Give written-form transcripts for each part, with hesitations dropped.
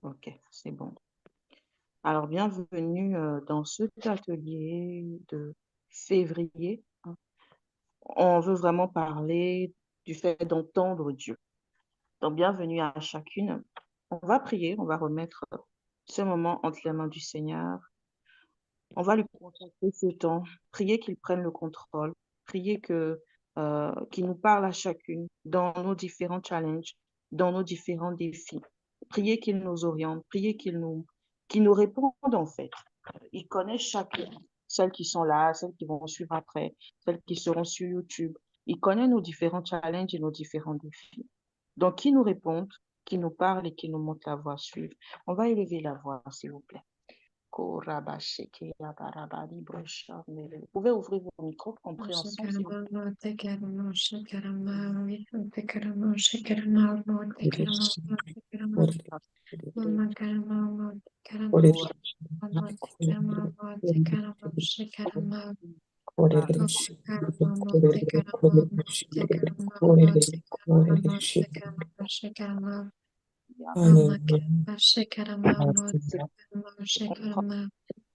Ok, c'est bon. Alors, bienvenue dans cet atelier de février, hein. On veut vraiment parler du fait d'entendre Dieu. Donc, bienvenue à chacune. On va prier, on va remettre ce moment entre les mains du Seigneur. On va lui consacrer ce temps, prier qu'il prenne le contrôle, prier qu'il nous parle à chacune dans nos différents challenges, dans nos différents défis. Prier qu'il nous oriente, prier qu'il nous réponde en fait. Il connaît chacune, celles qui sont là, celles qui vont suivre après, celles qui seront sur YouTube. Il connaît nos différents challenges et nos différents défis. Donc, qu'il nous réponde, qu'il nous parle et qu'il nous montre la voie à suivre. On va élever la voix, s'il vous plaît. Vous pouvez ouvrir vos micros, compréhension, s'il vous plaît.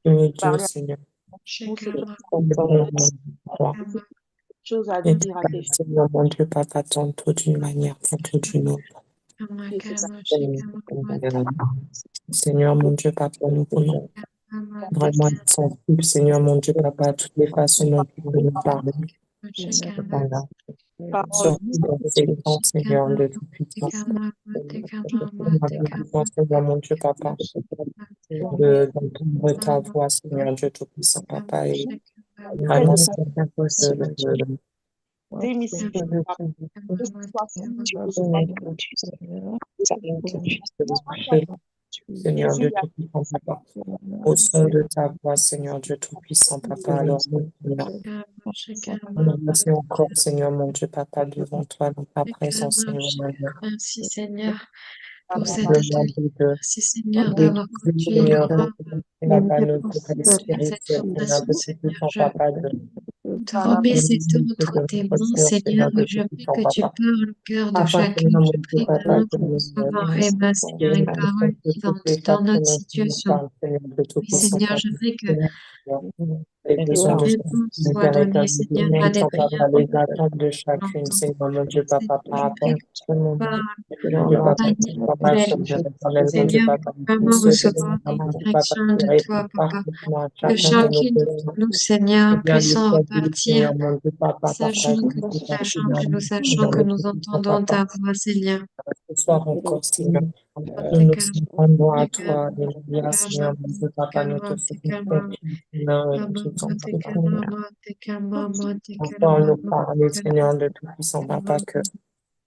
Dieu, Parlez à Seigneur, nous, c'est comme dans le monde, quelque chose à et dire à tes Seigneur, mon Dieu, Papa, tantôt d'une manière, tantôt d'une autre. filles, c'est ça. Seigneur, mon Dieu, Papa, nous voulons vraiment être sensibles, Seigneur, mon Dieu, Papa, à toutes les façons dont tu veux nous parler. Voilà. Parole, Sortis dans ces temps, Seigneur, de toute puissance. On a besoin, Seigneur, mon Dieu, Papa, d'entendre ta voix, Seigneur, Dieu Tout-Puissant, Papa, et faites vraiment, de ton Seigneur, démystifier, que ce soit fluide, que ce soit Seigneur Jésus, Dieu il y a Tout-Puissant, Papa, au son de ta voix, Seigneur Dieu Tout-Puissant, Papa, alors nous, Seigneur, on remercie encore, Seigneur, mon Dieu, Papa, devant toi, dans ta présence, Seigneur, mon Dieu. Merci Seigneur pas pour de cet Demande atelier. de Merci Seigneur Oui, d'avoir oui, conduit le Seigneur, corps la panne de à l'esprit, cette Seigneur, formation, de tout Seigneur. puissant Je Papa, de te remets cet temps entre tes mains, Seigneur. Seigneur, de Je tout prie puissant que tu Papa. parles au cœur de Afin, chacune. Seigneur, mon Je Dieu, prie Papa, vraiment que qu'on nous reçoive un réma, Seigneur, une parole de toutes vivante les dans façons notre dont tu nous situation. parles, Seigneur, de tout Oui, puissant Seigneur, je Papa. prie que Les besoins de réponse chacune, soit donnée, véritable Seigneur, à des puissant prières Papa, les que attentes de l'on chacune, entend. Seigneur, mon Dieu, Papa, par Je rapport prie à que tu tout le monde. parles Dieu, de Papa, manière Papa, claire. sur l'éternel, mon Dieu, Seigneur, Papa, vraiment tous ceux de recevoir des mon Dieu, Papa, directions qui de répondent toi, Papa. parfaitement à Que chacun de nos chacune besoins. d'entre nous, Eh Seigneur, bien, le puissions Seigneur, repartir, Seigneur, mon Dieu, Papa, sachant partage que avec nous nous, sachons, Seigneur, que nous sachons, Seigneur, que le nous Tout-Puissant, entendons Papa. ta voix, Seigneur. Ce soir encore, Seigneur, nous nous rendons à toi, Alléluia, Seigneur, mon Dieu, Papa, nous te faisons confiance, Seigneur, et nous te faisons confiance. Encore nous parler, Seigneur, de Tout-Puissant, Papa, que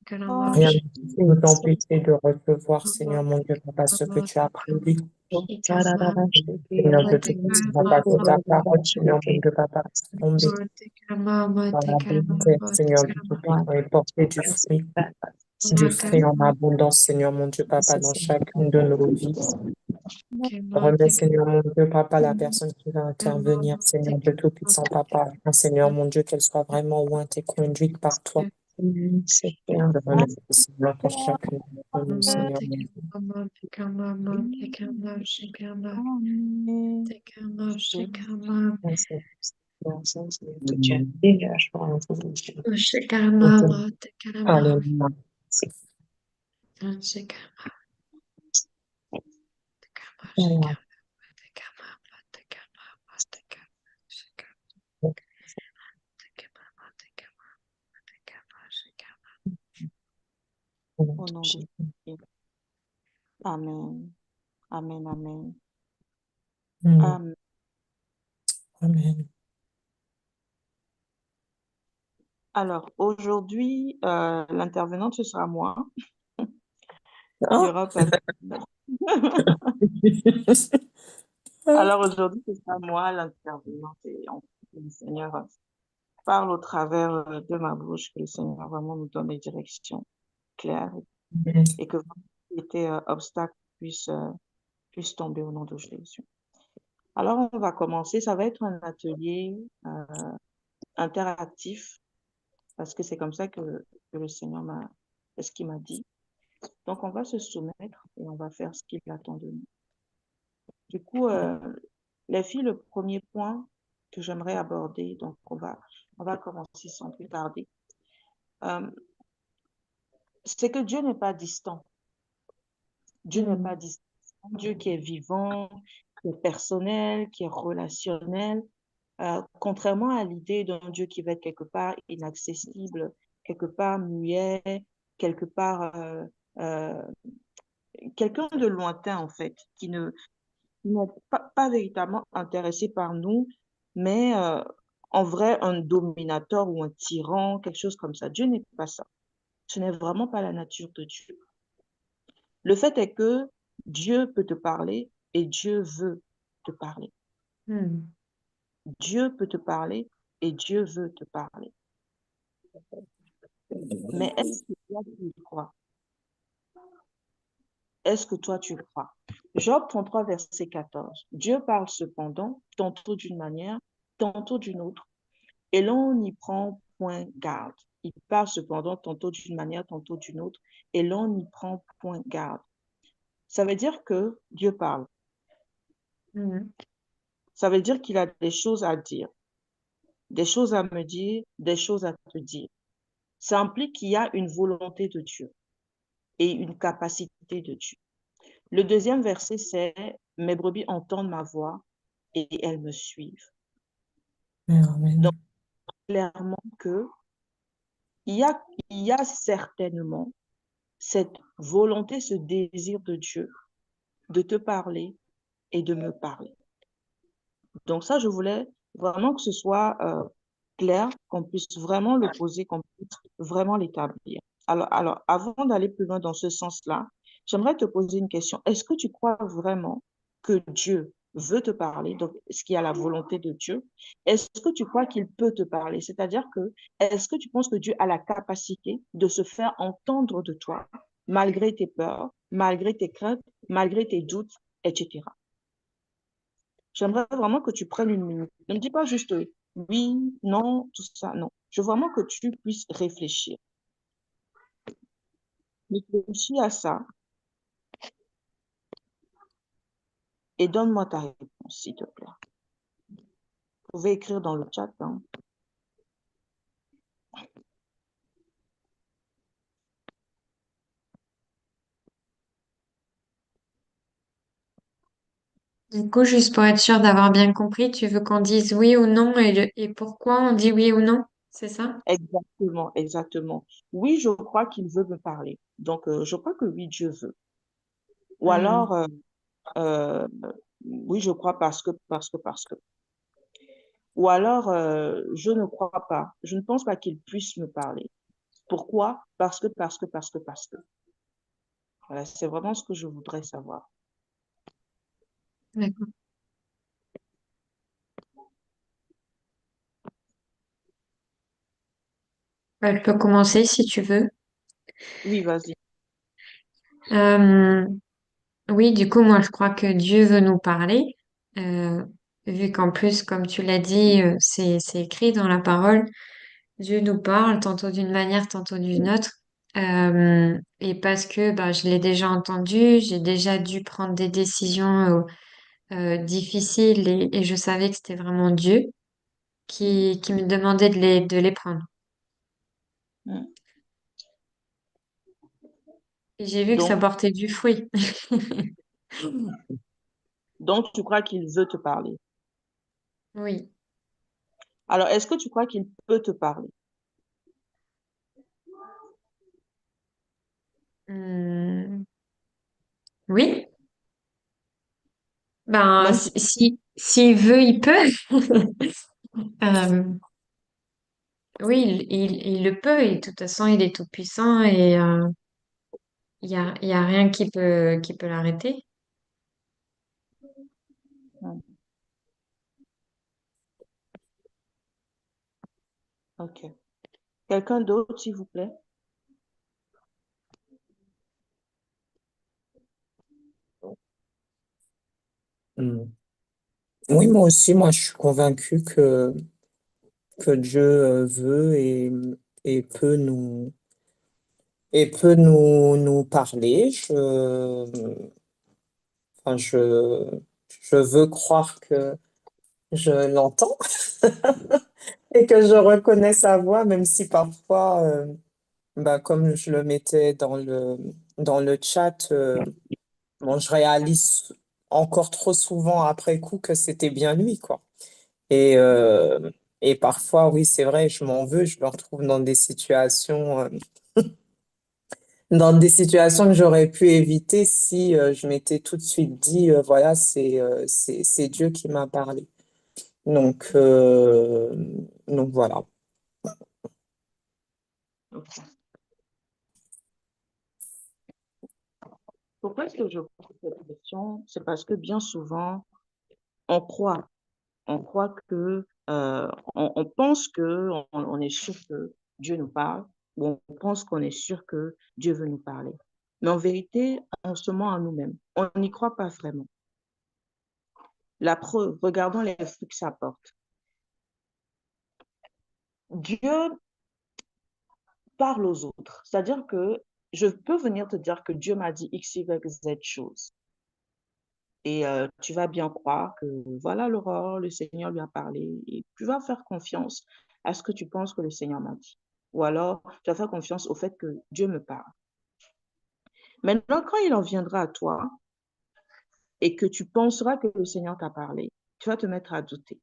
rien ne puisse nous empêcher de recevoir, Seigneur, mon Dieu, Papa, ce que tu as prévu. Seigneur, de Tout-Puissant, Papa, que ta parole, Seigneur, mon Dieu, Papa, tomber dans la bonne terre, Seigneur, du Tout-Puissant, et porter du fruit en abondance, Seigneur, mon Dieu, Papa, dans chacune de nos vies. Remets, Seigneur, mon Dieu, Papa, la personne qui va intervenir, Seigneur, de Tout-Puissant, Papa, Seigneur, mon Dieu, qu'elle soit vraiment ointe et conduite par toi. Je remets, Seigneur, pour chacune de nous, Seigneur, mon Dieu. Alléluia. au nom de Jésus. Amen. Amen. Amen. Amen. Amen. Alors, aujourd'hui, l'intervenante, ce sera moi. Il y aura pas. Alors, aujourd'hui, ce sera moi l'intervenante et le Seigneur parle au travers de ma bouche, que le Seigneur vraiment nous donne des directions claires et que les obstacles puissent tomber au nom de Jésus. Alors, on va commencer. Ça va être un atelier interactif parce que c'est comme ça que le Seigneur c'est ce qu'il m'a dit. Donc, on va se soumettre et on va faire ce qu'il attend de nous. Du coup, les filles, le premier point que j'aimerais aborder, donc on va commencer sans plus tarder, euh, c'est que Dieu n'est pas distant. Dieu n'est pas distant. Dieu qui est vivant, qui est personnel, qui est relationnel, contrairement à l'idée d'un Dieu qui va être quelque part inaccessible, quelque part muet, quelque part euh, quelqu'un de lointain en fait, qui n'est pas véritablement intéressé par nous, mais en vrai un dominateur ou un tyran, quelque chose comme ça. Dieu n'est pas ça. Ce n'est vraiment pas la nature de Dieu. Le fait est que Dieu peut te parler et Dieu veut te parler. Hmm. Dieu peut te parler et Dieu veut te parler. Mais est-ce que toi tu y crois? Est-ce que toi tu le crois? Job 33, verset 14. Dieu parle cependant, tantôt d'une manière, tantôt d'une autre, et l'on n'y prend point garde. Il parle cependant tantôt d'une manière, tantôt d'une autre, et l'on n'y prend point garde. Ça veut dire que Dieu parle. Hmm. Ça veut dire qu'il a des choses à dire, des choses à me dire, des choses à te dire. Ça implique qu'il y a une volonté de Dieu et une capacité de Dieu. Le deuxième verset, c'est mes brebis entendent ma voix et elles me suivent. Donc, Amen. clairement que il y a certainement cette volonté, ce désir de Dieu de te parler et de me parler. Donc ça, je voulais vraiment que ce soit clair, qu'on puisse vraiment le poser, qu'on puisse vraiment l'établir. Alors, avant d'aller plus loin dans ce sens-là, j'aimerais te poser une question. Est-ce que tu crois vraiment que Dieu veut te parler, donc est-ce qu'il y a la volonté de Dieu? Est-ce que tu crois qu'il peut te parler? C'est-à-dire que, est-ce que tu penses que Dieu a la capacité de se faire entendre de toi, malgré tes peurs, malgré tes craintes, malgré tes doutes, etc. J'aimerais vraiment que tu prennes une minute. Ne me dis pas juste oui, non, tout ça, non. Je veux vraiment que tu puisses réfléchir. Réfléchis à ça et donne-moi ta réponse, s'il te plaît. Vous pouvez écrire dans le chat, hein. Du coup, juste pour être sûr d'avoir bien compris, tu veux qu'on dise oui ou non et pourquoi on dit oui ou non? C'est ça? Exactement, exactement. Oui, je crois qu'il veut me parler. Donc, je crois que oui, Dieu veut. Ou alors, Hmm. euh, oui, je crois parce que. Ou alors, je ne crois pas. Je ne pense pas qu'il puisse me parler. Pourquoi? Parce que. Voilà, c'est vraiment ce que je voudrais savoir. D'accord. Bah, je peux commencer si tu veux. Oui, vas-y. Euh, oui, du coup, moi, je crois que Dieu veut nous parler, euh, vu qu'en plus, comme tu l'as dit, c'est écrit dans la parole. Dieu nous parle tantôt d'une manière, tantôt d'une autre. Et parce que bah, je l'ai déjà entendu, j'ai déjà dû prendre des décisions difficiles et je savais que c'était vraiment Dieu qui me demandait de les prendre. Mm. Et j'ai vu que ça Donc, portait du fruit. donc, tu crois qu'il veut te parler. Oui. Alors, est-ce que tu crois qu'il peut te parler? Hum, oui. Ben, Même si, s'il veut, il peut. Euh, oui, il le peut. Et de toute façon, il est tout puissant et il y a rien qui peut l'arrêter. Mm. Ok. Quelqu'un d'autre, s'il vous plaît? Mm. Oui, moi aussi, moi, je suis convaincue que Dieu veut et peut et peut nous parler. Enfin, je veux croire que je l'entends et que je reconnais sa voix, même si parfois, bah, comme je le mettais dans le chat, bon, je réalise encore trop souvent après coup que c'était bien lui, quoi. Et, euh, et parfois, oui, c'est vrai, je m'en veux, je me retrouve dans des situations que j'aurais pu éviter si je m'étais tout de suite dit, voilà, c'est Dieu qui m'a parlé. Donc, euh, donc voilà. Ok. Pourquoi est-ce que je pose cette question? C'est parce que bien souvent, on croit, on croit que, on pense que on est sûr que Dieu nous parle, ou on pense qu'on est sûr que Dieu veut nous parler. Mais en vérité, on se ment à nous-mêmes. On n'y croit pas vraiment. La preuve, regardons les fruits que ça porte. Dieu parle aux autres. C'est-à-dire que je peux venir te dire que Dieu m'a dit X, Y, Z choses. Et tu vas bien croire que voilà, l'aurore, le Seigneur lui a parlé. Et tu vas faire confiance à ce que tu penses que le Seigneur m'a dit. Ou alors, tu vas faire confiance au fait que Dieu me parle. Maintenant, quand il en viendra à toi et que tu penseras que le Seigneur t'a parlé, tu vas te mettre à douter.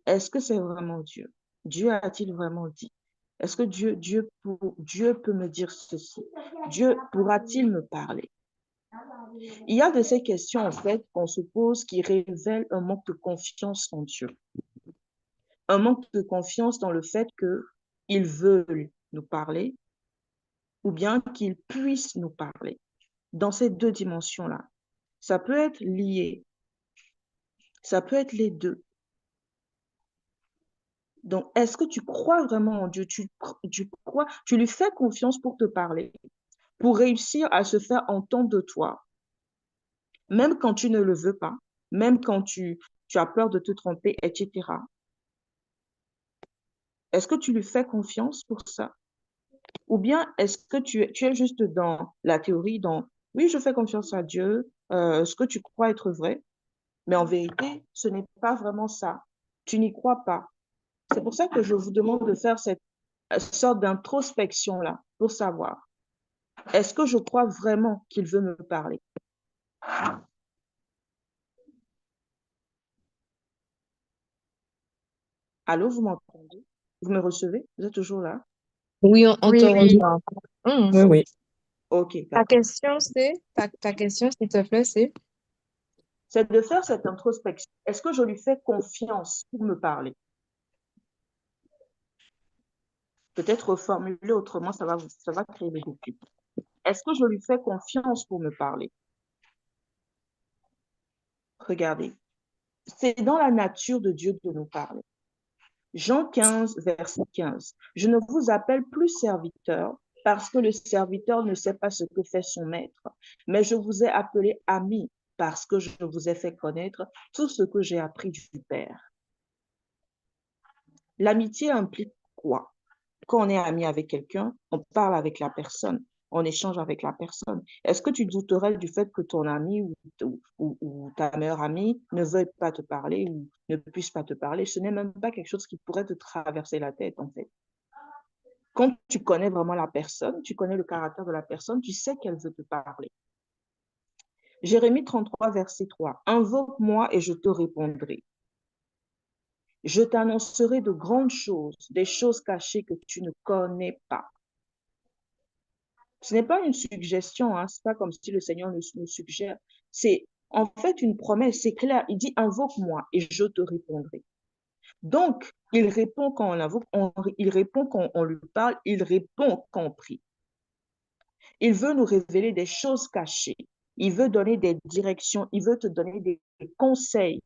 Est-ce que c'est vraiment Dieu? Dieu a-t-il vraiment dit? Est-ce que Dieu peut me dire ceci? Dieu pourra-t-il me parler? Il y a de ces questions, en fait, qu'on se pose qui révèlent un manque de confiance en Dieu. Un manque de confiance dans le fait qu'il veut nous parler ou bien qu'il puisse nous parler. Dans ces deux dimensions-là, ça peut être lié, ça peut être les deux. Donc, est-ce que tu crois vraiment en Dieu? Tu lui fais confiance pour te parler, pour réussir à se faire entendre de toi, même quand tu ne le veux pas, même quand tu as peur de te tromper, etc. Est-ce que tu lui fais confiance pour ça? Ou bien est-ce que tu es juste dans la théorie, dans oui, je fais confiance à Dieu, ce que tu crois être vrai, mais en vérité, ce n'est pas vraiment ça. Tu n'y crois pas. C'est pour ça que je vous demande de faire cette sorte d'introspection-là pour savoir, est-ce que je crois vraiment qu'il veut me parler? Allô, vous m'entendez? Vous me recevez? Vous êtes toujours là? Oui, on te Oui, oui. reçoit. Oui, oui. Ok, Ta d'accord. question, ta question, s'il te plaît, c'est? C'est de faire cette introspection. Est-ce que je lui fais confiance pour me parler? Peut-être reformuler autrement, ça va créer des doutes. Est-ce que je lui fais confiance pour me parler? Regardez, c'est dans la nature de Dieu de nous parler. Jean 15, verset 15. Je ne vous appelle plus serviteur parce que le serviteur ne sait pas ce que fait son maître, mais je vous ai appelé ami parce que je vous ai fait connaître tout ce que j'ai appris du Père. L'amitié implique quoi? Quand on est ami avec quelqu'un, on parle avec la personne, on échange avec la personne. Est-ce que tu douterais du fait que ton ami ou ta meilleure amie ne veuille pas te parler ou ne puisse pas te parler? Ce n'est même pas quelque chose qui pourrait te traverser la tête, en fait. Quand tu connais vraiment la personne, tu connais le caractère de la personne, tu sais qu'elle veut te parler. Jérémie 33, verset 3. Invoque-moi et je te répondrai. Je t'annoncerai de grandes choses, des choses cachées que tu ne connais pas. Ce n'est pas une suggestion, hein? Ce n'est pas comme si le Seigneur nous suggère. C'est en fait une promesse, c'est clair. Il dit invoque-moi et je te répondrai. Donc, il répond quand on l'invoque, il répond quand on lui parle, il répond quand on prie. Il veut nous révéler des choses cachées. Il veut donner des directions, il veut te donner des conseils,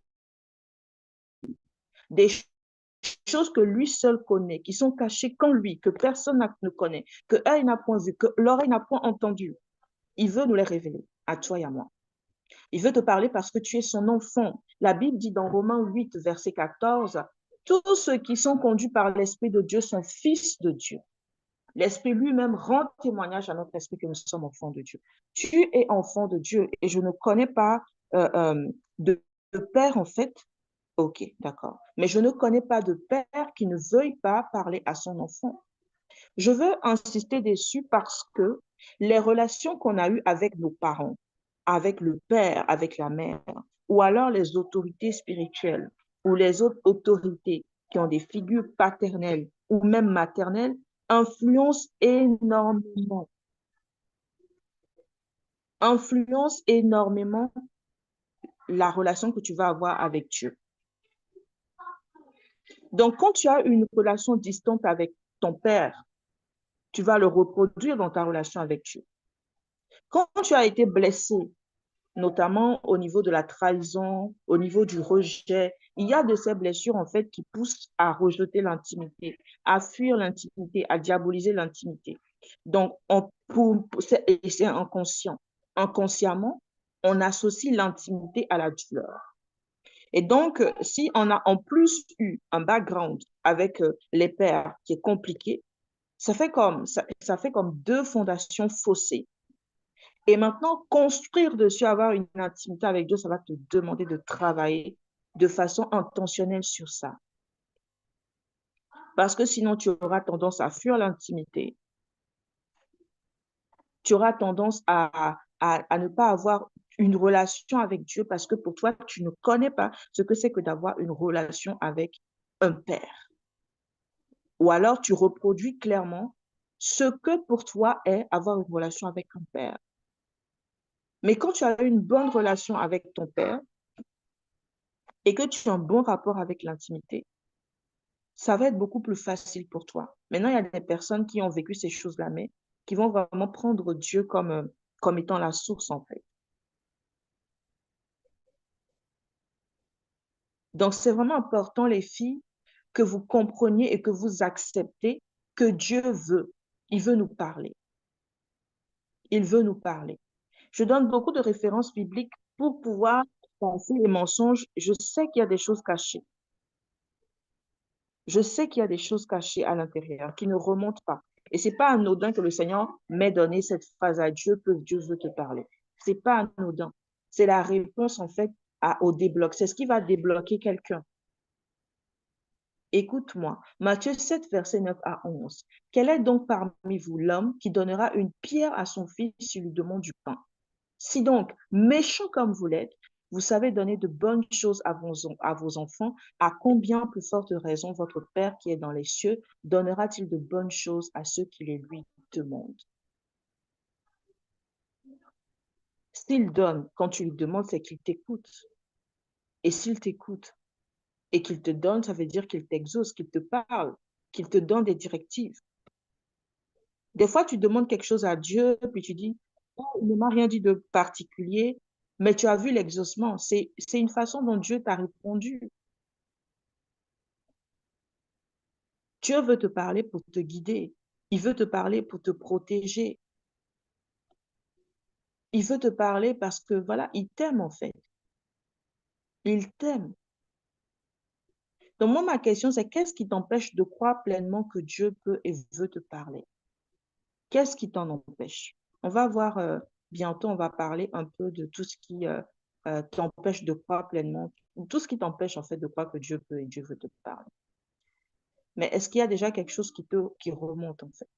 des choses que lui seul connaît, qui sont cachées qu'en lui, que personne ne connaît, que l'œil n'a point vu, que l'oreille n'a point entendu. Il veut nous les révéler, à toi et à moi. Il veut te parler parce que tu es son enfant. La Bible dit dans Romains 8, verset 14, tous ceux qui sont conduits par l'Esprit de Dieu sont fils de Dieu. L'Esprit lui-même rend témoignage à notre esprit que nous sommes enfants de Dieu. Tu es enfant de Dieu et je ne connais pas de père, en fait. Ok, d'accord. Mais je ne connais pas de père qui ne veuille pas parler à son enfant. Je veux insister dessus parce que les relations qu'on a eues avec nos parents, avec le père, avec la mère, ou alors les autorités spirituelles, ou les autres autorités qui ont des figures paternelles ou même maternelles, influencent énormément la relation que tu vas avoir avec Dieu. Donc, quand tu as une relation distante avec ton père, tu vas le reproduire dans ta relation avec Dieu. Quand tu as été blessé, notamment au niveau de la trahison, au niveau du rejet, il y a de ces blessures, en fait, qui poussent à rejeter l'intimité, à fuir l'intimité, à diaboliser l'intimité. Donc, c'est inconscient. Inconsciemment, on associe l'intimité à la douleur. Et donc, si on a en plus eu un background avec les pères qui est compliqué, ça fait comme deux fondations faussées. Et maintenant, construire dessus, avoir une intimité avec Dieu, ça va te demander de travailler de façon intentionnelle sur ça. Parce que sinon, tu auras tendance à fuir l'intimité. Tu auras tendance à ne pas avoir une relation avec Dieu parce que pour toi, tu ne connais pas ce que c'est que d'avoir une relation avec un père. Ou alors, tu reproduis clairement ce que pour toi est avoir une relation avec un père. Mais quand tu as une bonne relation avec ton père et que tu as un bon rapport avec l'intimité, ça va être beaucoup plus facile pour toi. Maintenant, il y a des personnes qui ont vécu ces choses-là, mais qui vont vraiment prendre Dieu comme étant la source, en fait. Donc, c'est vraiment important, les filles, que vous compreniez et que vous acceptez que Dieu veut. Il veut nous parler. Il veut nous parler. Je donne beaucoup de références bibliques pour pouvoir passer les mensonges. Je sais qu'il y a des choses cachées. Je sais qu'il y a des choses cachées à l'intérieur qui ne remontent pas. Et ce n'est pas anodin que le Seigneur m'ait donné cette phrase à Dieu que Dieu veut te parler. Ce n'est pas anodin. C'est la réponse, en fait, au débloc. C'est ce qui va débloquer quelqu'un. Écoute-moi. Matthieu 7, versets 9 à 11. Quel est donc parmi vous l'homme qui donnera une pierre à son fils s'il lui demande du pain? Si donc, méchant comme vous l'êtes, vous savez donner de bonnes choses à vos enfants, à combien plus forte raison votre Père qui est dans les cieux donnera-t-il de bonnes choses à ceux qui les lui demandent? S'il donne quand tu lui demandes, c'est qu'il t'écoute. Et s'il t'écoute et qu'il te donne, ça veut dire qu'il t'exauce, qu'il te parle, qu'il te donne des directives. Des fois, tu demandes quelque chose à Dieu, puis tu dis, oh, il ne m'a rien dit de particulier, mais tu as vu l'exaucement. C'est une façon dont Dieu t'a répondu. Dieu veut te parler pour te guider. Il veut te parler pour te protéger. Il veut te parler parce que, voilà, il t'aime en fait. Il t'aime. Donc moi, ma question, c'est qu'est-ce qui t'empêche de croire pleinement que Dieu peut et veut te parler? Qu'est-ce qui t'en empêche? On va voir bientôt, on va parler un peu de tout ce qui t'empêche de croire pleinement, tout ce qui t'empêche en fait de croire que Dieu peut et Dieu veut te parler. Mais est-ce qu'il y a déjà quelque chose qui remonte en fait?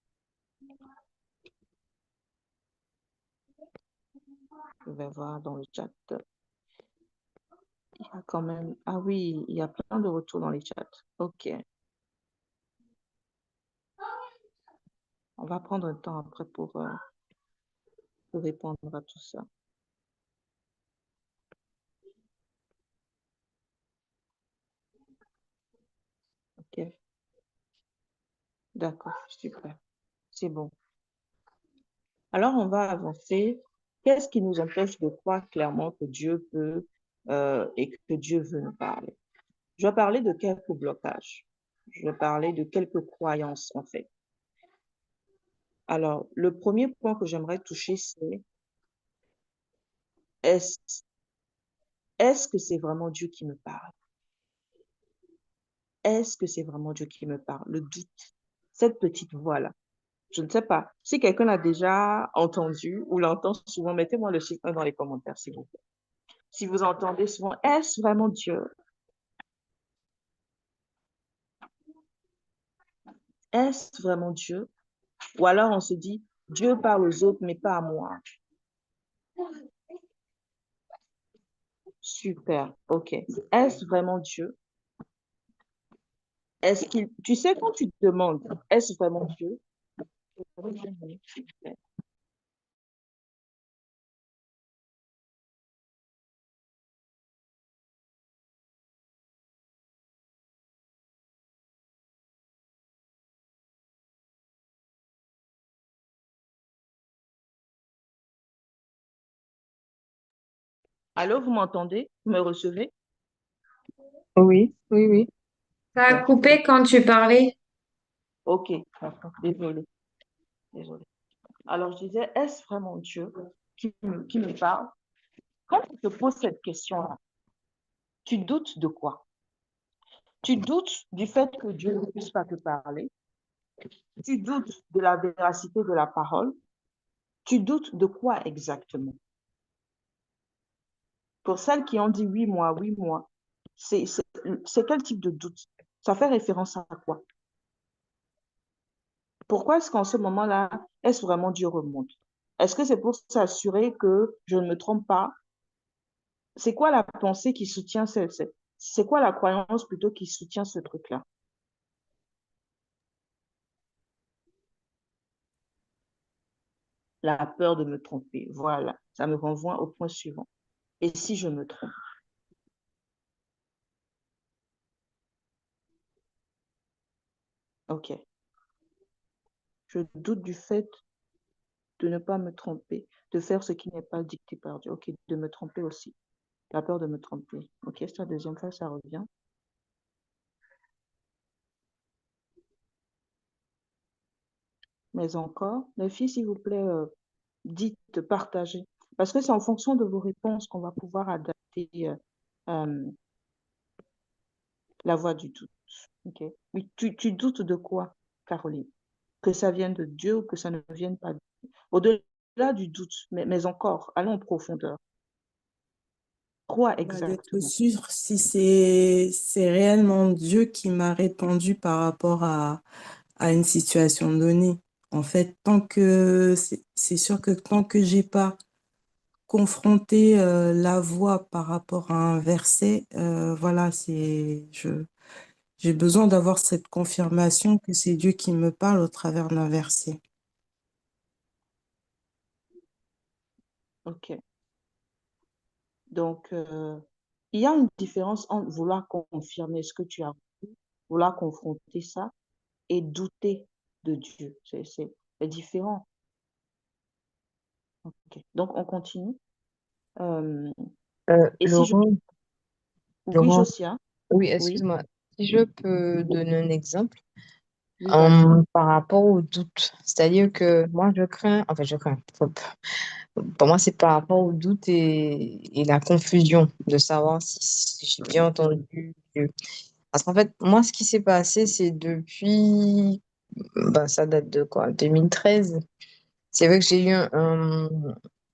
Je vais voir dans le chat. Il y a quand même... Ah oui, il y a plein de retours dans les chats. Ok. On va prendre un temps après pour répondre à tout ça. Ok. D'accord, super. C'est bon. Alors, on va avancer. Qu'est-ce qui nous empêche de croire clairement que Dieu peut et que Dieu veut nous parler? Je vais parler de quelques blocages. Je vais parler de quelques croyances, en fait. Alors, le premier point que j'aimerais toucher, c'est est-ce que c'est vraiment Dieu qui me parle? Est-ce que c'est vraiment Dieu qui me parle? Le doute, cette petite voix-là. Je ne sais pas. Si quelqu'un l'a déjà entendu ou l'entend souvent, mettez-moi le chiffre 1 dans les commentaires, s'il vous plaît. Si vous entendez souvent, est-ce vraiment Dieu? Est-ce vraiment Dieu? Ou alors on se dit, Dieu parle aux autres, mais pas à moi. Super, ok. Est-ce vraiment Dieu? Est-ce qu'il... Tu sais, quand tu te demandes, est-ce vraiment Dieu? Allô, vous m'entendez? Vous me recevez? Oui, oui, oui. Ça a coupé quand tu parlais. Ok, d'accord. Désolée, désolée. Alors, je disais, est-ce vraiment Dieu qui me parle? Quand tu te poses cette question-là, tu doutes de quoi? Tu doutes du fait que Dieu ne puisse pas te parler? Tu doutes de la véracité de la parole? Tu doutes de quoi exactement? Pour celles qui ont dit oui, moi, c'est quel type de doute? Ça fait référence à quoi? Pourquoi est-ce qu'en ce moment-là, est-ce vraiment Dieu remonte? Est-ce que c'est pour s'assurer que je ne me trompe pas? C'est quoi la pensée qui soutient c'est quoi la croyance plutôt qui soutient ce truc-là? La peur de me tromper. Voilà, ça me renvoie au point suivant. Et si je me trompe? Ok. Je doute du fait de ne pas me tromper, de faire ce qui n'est pas dicté par Dieu. Ok, de me tromper aussi. La peur de me tromper. Ok, c'est la deuxième fois, ça revient. Mais encore, les filles, s'il vous plaît, dites, partagez. Parce que c'est en fonction de vos réponses qu'on va pouvoir adapter euh, la voix du doute. Ok. Mais tu doutes de quoi, Caroline? Que ça vienne de Dieu ou que ça ne vienne pas de Dieu? Au-delà du doute, mais encore, allons en profondeur. Quoi Bah, d'être exactement? sûr si c'est réellement Dieu qui m'a répondu par rapport à une situation donnée. En fait, tant que c'est sûr que tant que j'ai pas confronté la voix par rapport à un verset, voilà, j'ai besoin d'avoir cette confirmation que c'est Dieu qui me parle au travers d'un verset. Ok. Donc, il y a une différence entre vouloir confirmer ce que tu as vu, vouloir confronter ça et douter de Dieu. C'est différent. Ok. Donc, on continue. Euh, et si je... Laurent, Oui, Laurent, Josia. oui, Oui, excuse-moi. Si je peux donner un exemple oui, vas-y. par rapport au doute, c'est-à-dire que moi je crains, enfin je crains, pour moi c'est par rapport au doute et la confusion de savoir si j'ai bien entendu Dieu. Parce qu'en fait, moi ce qui s'est passé, c'est depuis, ben, ça date de quoi, 2013. C'est vrai que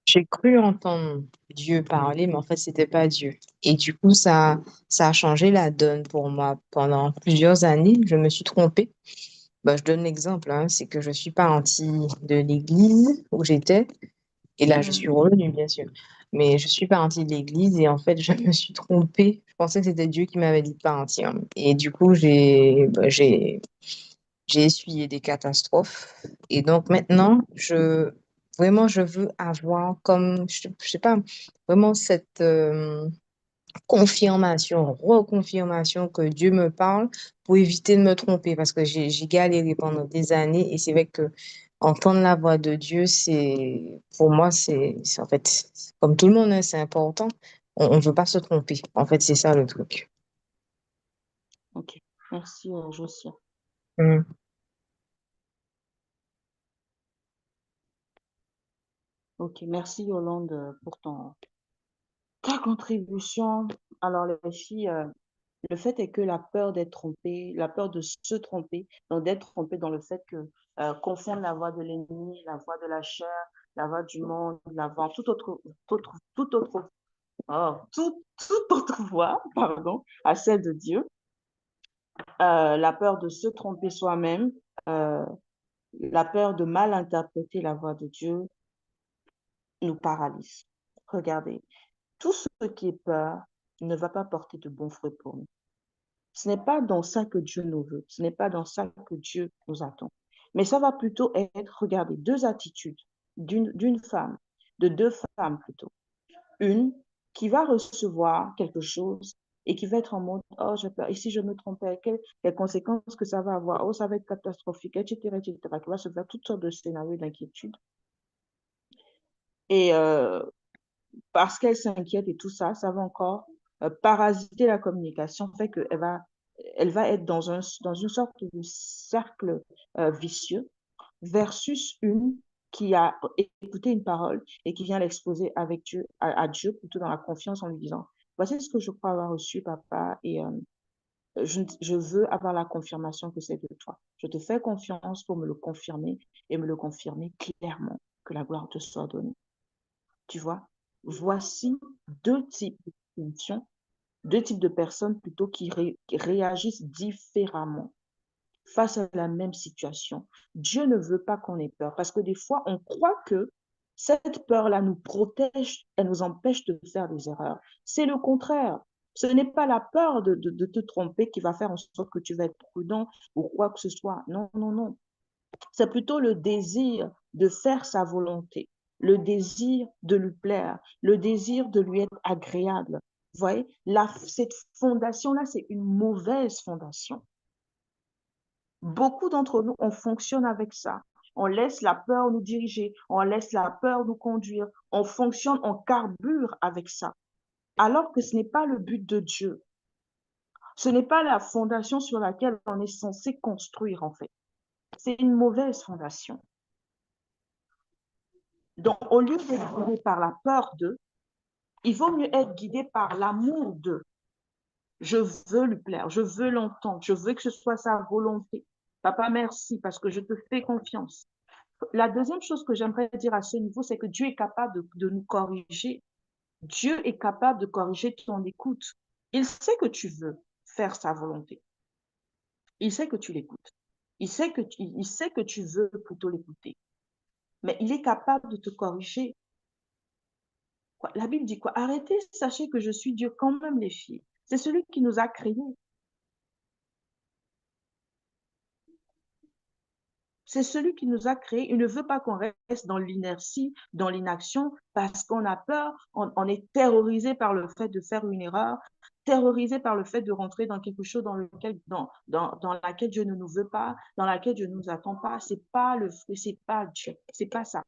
j'ai cru entendre Dieu parler, mais en fait, c'était pas Dieu. Et du coup, ça a changé la donne pour moi. Pendant plusieurs années, je me suis trompée. Bah, je donne l'exemple, hein, c'est que je suis partie de l'église où j'étais, et là, je suis revenue, bien sûr. Mais je suis partie de l'église et en fait, je me suis trompée. Je pensais que c'était Dieu qui m'avait dit de partir. Et du coup, j'ai essuyé des catastrophes. Et donc maintenant, vraiment, je veux avoir comme, je sais pas, vraiment cette confirmation, reconfirmation que Dieu me parle pour éviter de me tromper parce que j'ai galéré pendant des années et c'est vrai que entendre la voix de Dieu, pour moi, en fait, comme tout le monde, hein, c'est important. On ne veut pas se tromper. En fait, c'est ça le truc. Ok. Merci, Josia. Mm. Ok, merci Yolande pour ta contribution. Alors les filles, le fait est que la peur d'être trompée, la peur de se tromper, donc d'être trompée dans le fait que confondre la voix de l'ennemi, la voix de la chair, la voix du monde, la voix, toute autre, toute autre voix, pardon, à celle de Dieu. La peur de se tromper soi-même, la peur de mal interpréter la voix de Dieu nous paralyse. Regardez, tout ce qui est peur ne va pas porter de bons fruits pour nous. Ce n'est pas dans ça que Dieu nous veut, ce n'est pas dans ça que Dieu nous attend. Mais ça va plutôt être, regardez, deux attitudes d'une femme, de deux femmes plutôt. Une qui va recevoir quelque chose et qui va être en mode, oh, j'ai peur, et si je me trompais, quelles conséquences que ça va avoir, oh, ça va être catastrophique, etc., etc., qui va se faire toutes sortes de scénarios d'inquiétude. Et parce qu'elle s'inquiète et tout ça, ça va encore parasiter la communication, fait elle va être dans une sorte de cercle vicieux versus une qui a écouté une parole et qui vient l'exposer avec Dieu, à Dieu, plutôt dans la confiance en lui disant, voici ce que je crois avoir reçu, papa, et je veux avoir la confirmation que c'est de toi. Je te fais confiance pour me le confirmer et me le confirmer clairement, que la gloire te soit donnée. Tu vois, voici deux types de situations, deux types de personnes plutôt qui réagissent différemment face à la même situation. Dieu ne veut pas qu'on ait peur parce que des fois, on croit que cette peur-là nous protège, elle nous empêche de faire des erreurs. C'est le contraire. Ce n'est pas la peur de te tromper qui va faire en sorte que tu vas être prudent ou quoi que ce soit. Non, non, non. C'est plutôt le désir de faire sa volonté, le désir de lui plaire, le désir de lui être agréable. Vous voyez, cette fondation-là, c'est une mauvaise fondation. Beaucoup d'entre nous, on fonctionne avec ça. On laisse la peur nous diriger, on laisse la peur nous conduire, on fonctionne, on carbure avec ça. Alors que ce n'est pas le but de Dieu. Ce n'est pas la fondation sur laquelle on est censé construire, en fait. C'est une mauvaise fondation. Donc, au lieu d'être guidé par la peur d'eux, il vaut mieux être guidé par l'amour d'eux. Je veux lui plaire, je veux l'entendre, je veux que ce soit sa volonté. Papa, merci parce que je te fais confiance. La deuxième chose que j'aimerais dire à ce niveau, c'est que Dieu est capable de nous corriger. Dieu est capable de corriger ton écoute. Il sait que tu veux faire sa volonté. Il sait que tu l'écoutes. Il sait que tu veux plutôt l'écouter. Mais il est capable de te corriger. La Bible dit quoi? Arrêtez, sachez que je suis Dieu quand même, les filles. C'est celui qui nous a créés. C'est celui qui nous a créés. Il ne veut pas qu'on reste dans l'inertie, dans l'inaction, parce qu'on a peur, on est terrorisé par le fait de faire une erreur, terrorisé par le fait de rentrer dans quelque chose dans laquelle Dieu ne nous veut pas, dans laquelle Dieu ne nous attend pas. C'est pas le fruit, c'est pas Dieu, c'est pas ça.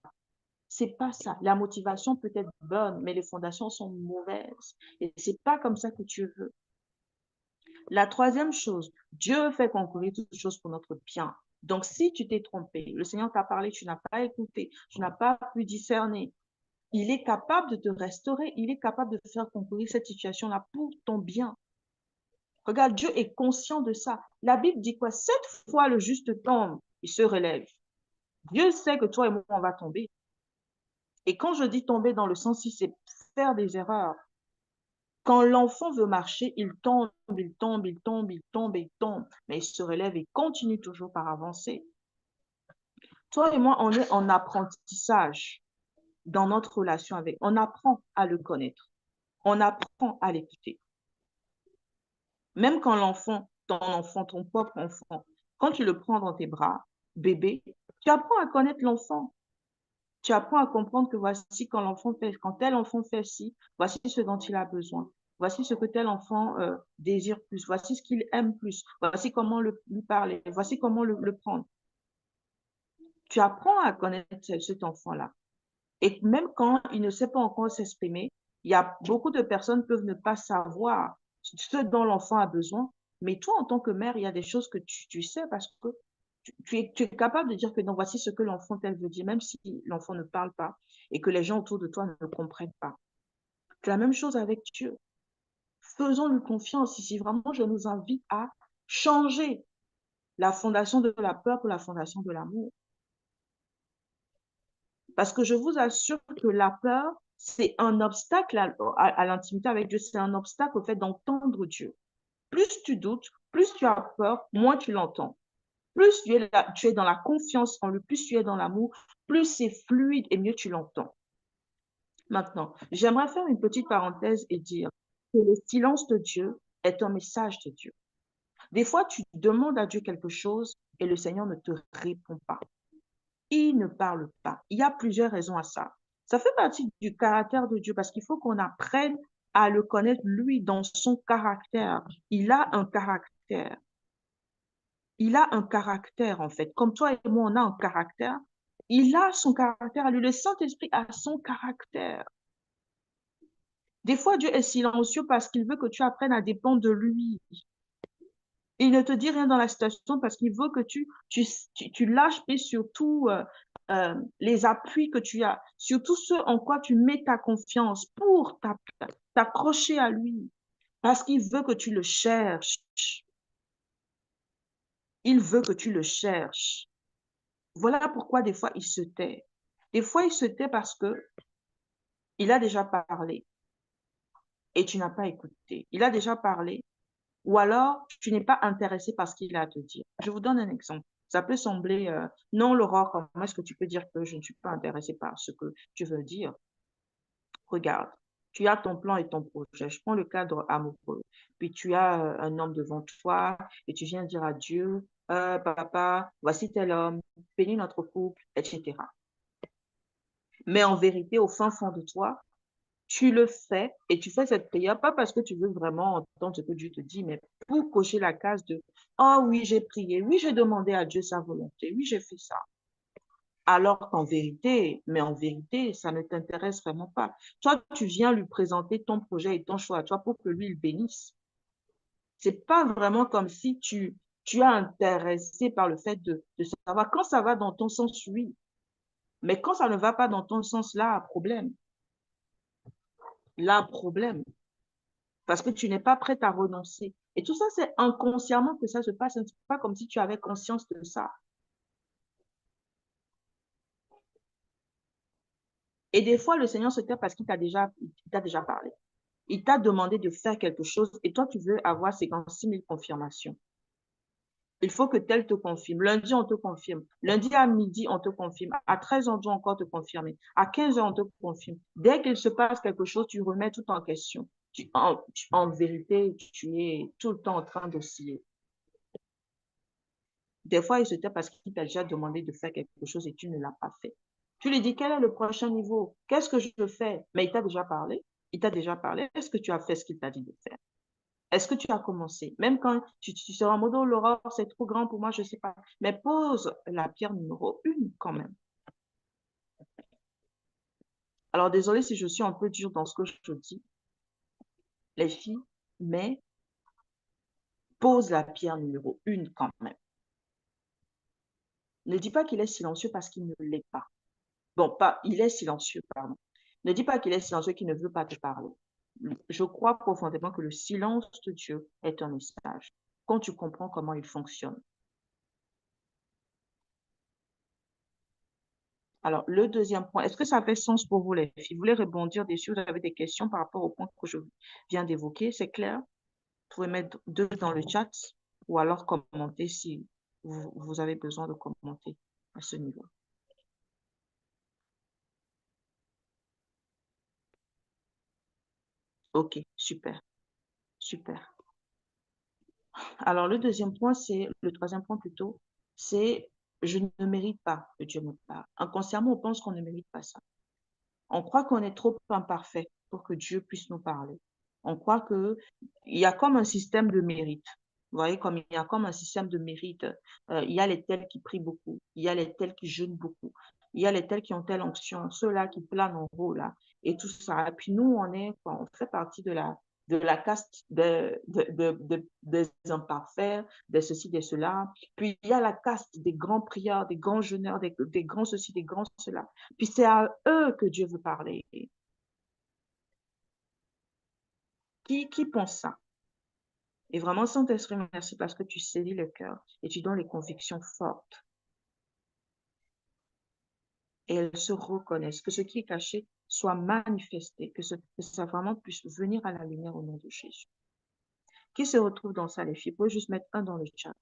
C'est pas ça. La motivation peut être bonne, mais les fondations sont mauvaises. Et c'est pas comme ça que Dieu veut. La troisième chose, Dieu fait concourir toutes choses pour notre bien. Donc, si tu t'es trompé, le Seigneur t'a parlé, tu n'as pas écouté, tu n'as pas pu discerner, il est capable de te restaurer, il est capable de faire concourir cette situation-là pour ton bien. Regarde, Dieu est conscient de ça. La Bible dit quoi? 7 fois le juste tombe, il se relève. Dieu sait que toi et moi, on va tomber. Et quand je dis tomber dans le sens, si c'est faire des erreurs, quand l'enfant veut marcher, il tombe, il tombe, il tombe, il tombe, il tombe, mais il se relève et continue toujours par avancer. Toi et moi, on est en apprentissage dans notre relation avec. On apprend à le connaître. On apprend à l'écouter. Même quand ton enfant, ton propre enfant, quand tu le prends dans tes bras, bébé, tu apprends à connaître l'enfant. Tu apprends à comprendre que voici quand tel enfant fait ci, voici ce dont il a besoin. Voici ce que tel enfant désire plus. Voici ce qu'il aime plus. Voici comment lui parler. Voici comment le prendre. Tu apprends à connaître cet enfant-là. Et même quand il ne sait pas encore s'exprimer, il y a beaucoup de personnes peuvent ne pas savoir ce dont l'enfant a besoin. Mais toi, en tant que mère, il y a des choses que tu sais parce que tu es capable de dire que non, voici ce que l'enfant tel veut dire, même si l'enfant ne parle pas et que les gens autour de toi ne comprennent pas. C'est la même chose avec Dieu. Faisons-lui confiance ici. Vraiment, je nous invite à changer la fondation de la peur pour la fondation de l'amour. Parce que je vous assure que la peur, c'est un obstacle à l'intimité avec Dieu, c'est un obstacle au fait d'entendre Dieu. Plus tu doutes, plus tu as peur, moins tu l'entends. Plus tu es dans la confiance en lui, plus tu es dans l'amour, plus c'est fluide et mieux tu l'entends. Maintenant, j'aimerais faire une petite parenthèse et dire que le silence de Dieu est un message de Dieu. Des fois, tu demandes à Dieu quelque chose et le Seigneur ne te répond pas. Il ne parle pas. Il y a plusieurs raisons à ça. Ça fait partie du caractère de Dieu parce qu'il faut qu'on apprenne à le connaître lui dans son caractère. Il a un caractère. Il a un caractère en fait. Comme toi et moi, on a un caractère. Il a son caractère à lui. Le Saint-Esprit a son caractère. Des fois, Dieu est silencieux parce qu'il veut que tu apprennes à dépendre de lui. Il ne te dit rien dans la situation parce qu'il veut que tu lâches prise sur tous les appuis que tu as, sur tout ce en quoi tu mets ta confiance pour t'accrocher à lui. Parce qu'il veut que tu le cherches. Il veut que tu le cherches. Voilà pourquoi des fois il se tait. Des fois il se tait parce que il a déjà parlé et tu n'as pas écouté. Il a déjà parlé ou alors tu n'es pas intéressé par ce qu'il a à te dire. Je vous donne un exemple. Ça peut sembler, non, Laura, comment est-ce que tu peux dire que je ne suis pas intéressée par ce que tu veux dire? Regarde, tu as ton plan et ton projet. Je prends le cadre amoureux. Puis tu as un homme devant toi et tu viens dire à Dieu, papa, voici tel homme, bénis notre couple, etc. Mais en vérité, au fin fond de toi, tu le fais et tu fais cette prière, pas parce que tu veux vraiment entendre ce que Dieu te dit, mais pour cocher la case de oh oui, j'ai prié, oui, j'ai demandé à Dieu sa volonté, oui, j'ai fait ça. Alors qu'en vérité, mais en vérité, ça ne t'intéresse vraiment pas. Toi, tu viens lui présenter ton projet et ton choix à toi pour que lui, il bénisse. C'est pas vraiment comme si tu es intéressé par le fait de savoir quand ça va dans ton sens, oui. Mais quand ça ne va pas dans ton sens, là, problème. Là, problème. Parce que tu n'es pas prête à renoncer. Et tout ça, c'est inconsciemment que ça se passe. Ce n'est pas comme si tu avais conscience de ça. Et des fois, le Seigneur se tait parce qu'il t'a déjà parlé. Il t'a demandé de faire quelque chose et toi, tu veux avoir 56 000 confirmations. Il faut que tel te confirme. Lundi, on te confirme. Lundi à midi, on te confirme. À 13h, on doit encore te confirmer. À 15h, on te confirme. Dès qu'il se passe quelque chose, tu remets tout en question. En vérité, tu es tout le temps en train d'osciller. Des fois, il se tait parce qu'il t'a déjà demandé de faire quelque chose et tu ne l'as pas fait. Tu lui dis, quel est le prochain niveau? Qu'est-ce que je fais? Mais il t'a déjà parlé. Il t'a déjà parlé. Est-ce que tu as fait ce qu'il t'a dit de faire? Est-ce que tu as commencé? Même quand tu seras en mode, oh, Laura, c'est trop grand pour moi, je ne sais pas. Mais pose la pierre numéro 1 quand même. Alors, désolé si je suis un peu dure dans ce que je dis, les filles, mais pose la pierre numéro 1 quand même. Ne dis pas qu'il est silencieux parce qu'il ne l'est pas. Bon, il est silencieux, pardon. Ne dis pas qu'il est silencieux, qu'il ne veut pas te parler. Je crois profondément que le silence de Dieu est un message. Quand tu comprends comment il fonctionne. Alors, le deuxième point, est-ce que ça fait sens pour vous, les filles? Vous voulez rebondir dessus? Vous avez des questions par rapport au point que je viens d'évoquer? C'est clair? Vous pouvez mettre 2 dans le chat ou alors commenter si vous avez besoin de commenter à ce niveau. Ok, super, super. Alors, le troisième point plutôt, c'est je ne mérite pas que Dieu me parle. Inconsciemment, on pense qu'on ne mérite pas ça. On croit qu'on est trop imparfait pour que Dieu puisse nous parler. On croit qu'il y a comme un système de mérite. Vous voyez, comme il y a comme un système de mérite. Il y a les tels qui prient beaucoup. Il y a les tels qui jeûnent beaucoup. Il y a les tels qui ont telle onction. Ceux-là qui planent en haut, là. Et tout ça. Et puis nous, on fait partie de la caste des imparfaits, de ceci, de cela. Puis il y a la caste des grands prieurs, des grands jeûneurs, des grands ceci, des grands cela. Puis c'est à eux que Dieu veut parler. Qui pense ça? Et vraiment, Saint-Esprit, merci parce que tu saisis le cœur et tu donnes les convictions fortes. Et elles se reconnaissent, que ce qui est caché soit manifesté, que ça vraiment puisse venir à la lumière au nom de Jésus. Qui se retrouve dans ça, les filles? Vous pouvez juste mettre un dans le chat.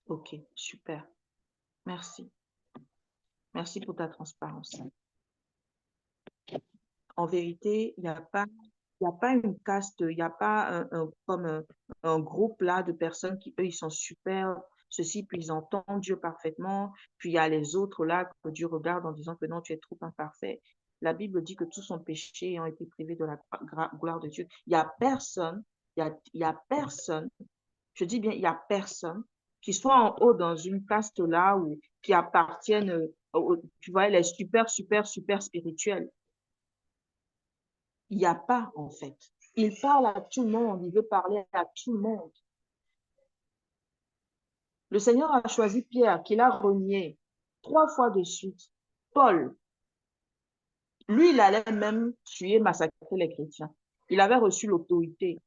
Ok, super. Merci. Merci pour ta transparence. En vérité, il n'y a pas une caste, il n'y a pas comme un groupe là de personnes qui, eux, ils sont super, ceci, puis ils entendent Dieu parfaitement, puis il y a les autres là que Dieu regarde en disant que non, tu es trop imparfait. La Bible dit que tous ont péché et ont été privés de la gloire de Dieu. Il n'y a personne, il y a personne, je dis bien, il n'y a personne qui soit en haut dans une caste là ou qui appartiennent, tu vois, les super, super, super spirituels. Il n'y a pas, en fait. Il parle à tout le monde, il veut parler à tout le monde. Le Seigneur a choisi Pierre, qu'il a renié 3 fois de suite. Paul, lui, il allait même tuer, massacrer les chrétiens. Il avait reçu l'autorité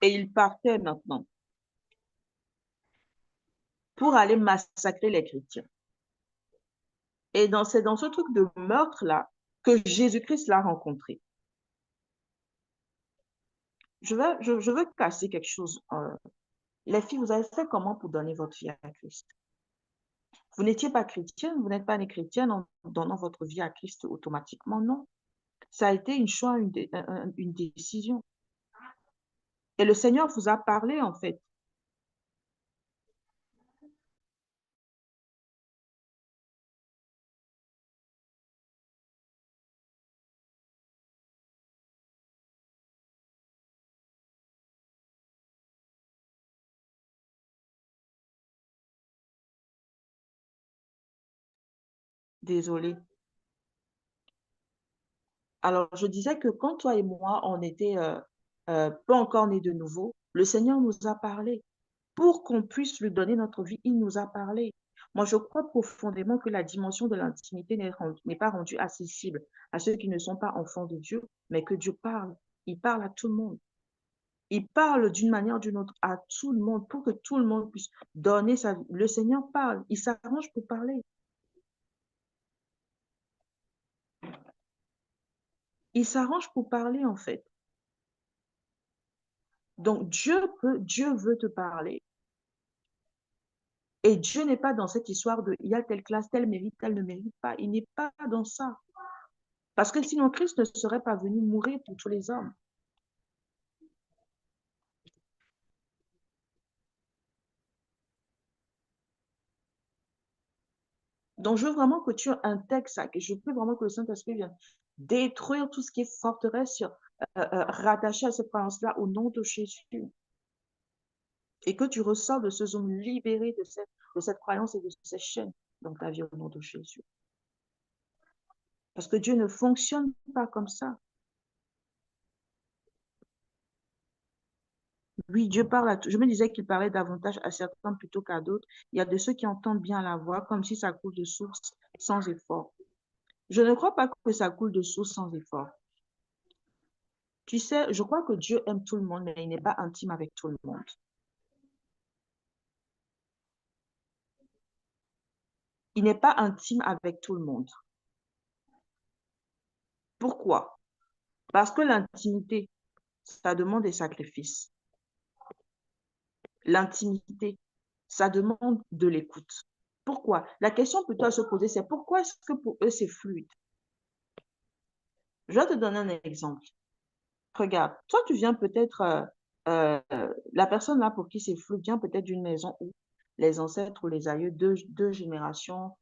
et il partait maintenant pour aller massacrer les chrétiens. Et c'est dans ce truc de meurtre-là que Jésus-Christ l'a rencontré. Je veux casser quelque chose. Les filles, vous avez fait comment pour donner votre vie à Christ? Vous n'étiez pas chrétienne, vous n'êtes pas née chrétienne en donnant votre vie à Christ automatiquement, non. Ça a été un choix, une décision. Et le Seigneur vous a parlé, en fait. Désolée. Alors, je disais que quand toi et moi, on était pas encore nés de nouveau, le Seigneur nous a parlé. Pour qu'on puisse lui donner notre vie, il nous a parlé. Moi, je crois profondément que la dimension de l'intimité n'est pas rendue accessible à ceux qui ne sont pas enfants de Dieu, mais que Dieu parle. Il parle à tout le monde. Il parle d'une manière ou d'une autre à tout le monde pour que tout le monde puisse donner sa vie. Le Seigneur parle. Il s'arrange pour parler. Il s'arrange pour parler, en fait. Donc, Dieu veut te parler. Et Dieu n'est pas dans cette histoire de il y a telle classe, telle mérite, telle ne mérite pas. Il n'est pas dans ça. Parce que sinon, Christ ne serait pas venu mourir pour tous les hommes. Donc, je veux vraiment que tu intègres ça, que je peux vraiment que le Saint-Esprit vienne détruire tout ce qui est forteresse rattaché à cette croyance-là au nom de Jésus. Et que tu ressors de ce zone libéré de cette croyance et de ces chaînes dans ta vie au nom de Jésus. Parce que Dieu ne fonctionne pas comme ça. Oui, Dieu parle à tout. Je me disais qu'il parlait davantage à certains plutôt qu'à d'autres. Il y a de ceux qui entendent bien la voix comme si ça coule de source sans effort. Je ne crois pas que ça coule de source sans effort. Tu sais, je crois que Dieu aime tout le monde, mais il n'est pas intime avec tout le monde. Il n'est pas intime avec tout le monde. Pourquoi? Parce que l'intimité, ça demande des sacrifices. L'intimité, ça demande de l'écoute. Pourquoi? La question plutôt à se poser, c'est pourquoi est-ce que pour eux, c'est fluide? Je vais te donner un exemple. Regarde, toi, tu viens peut-être, la personne là pour qui c'est fluide vient peut-être d'une maison où les ancêtres ou les aïeux, deux générations,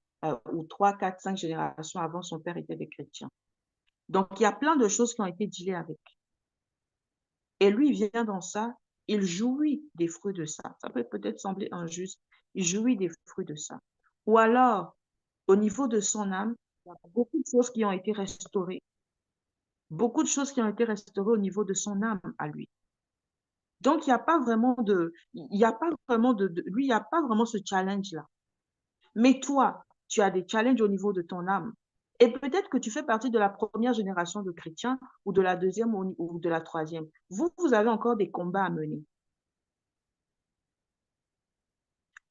ou 3, 4, 5 générations avant, son père était des chrétiens. Donc, il y a plein de choses qui ont été dealées avec. Et lui, il vient dans ça, il jouit des fruits de ça. Ça peut peut-être sembler injuste, il jouit des fruits de ça. Ou alors, au niveau de son âme, il y a beaucoup de choses qui ont été restaurées. Beaucoup de choses qui ont été restaurées au niveau de son âme à lui. Donc, il n'y a pas vraiment lui, il n'y a pas vraiment ce challenge-là. Mais toi, tu as des challenges au niveau de ton âme. Et peut-être que tu fais partie de la première génération de chrétiens ou de la deuxième ou de la troisième. Vous avez encore des combats à mener.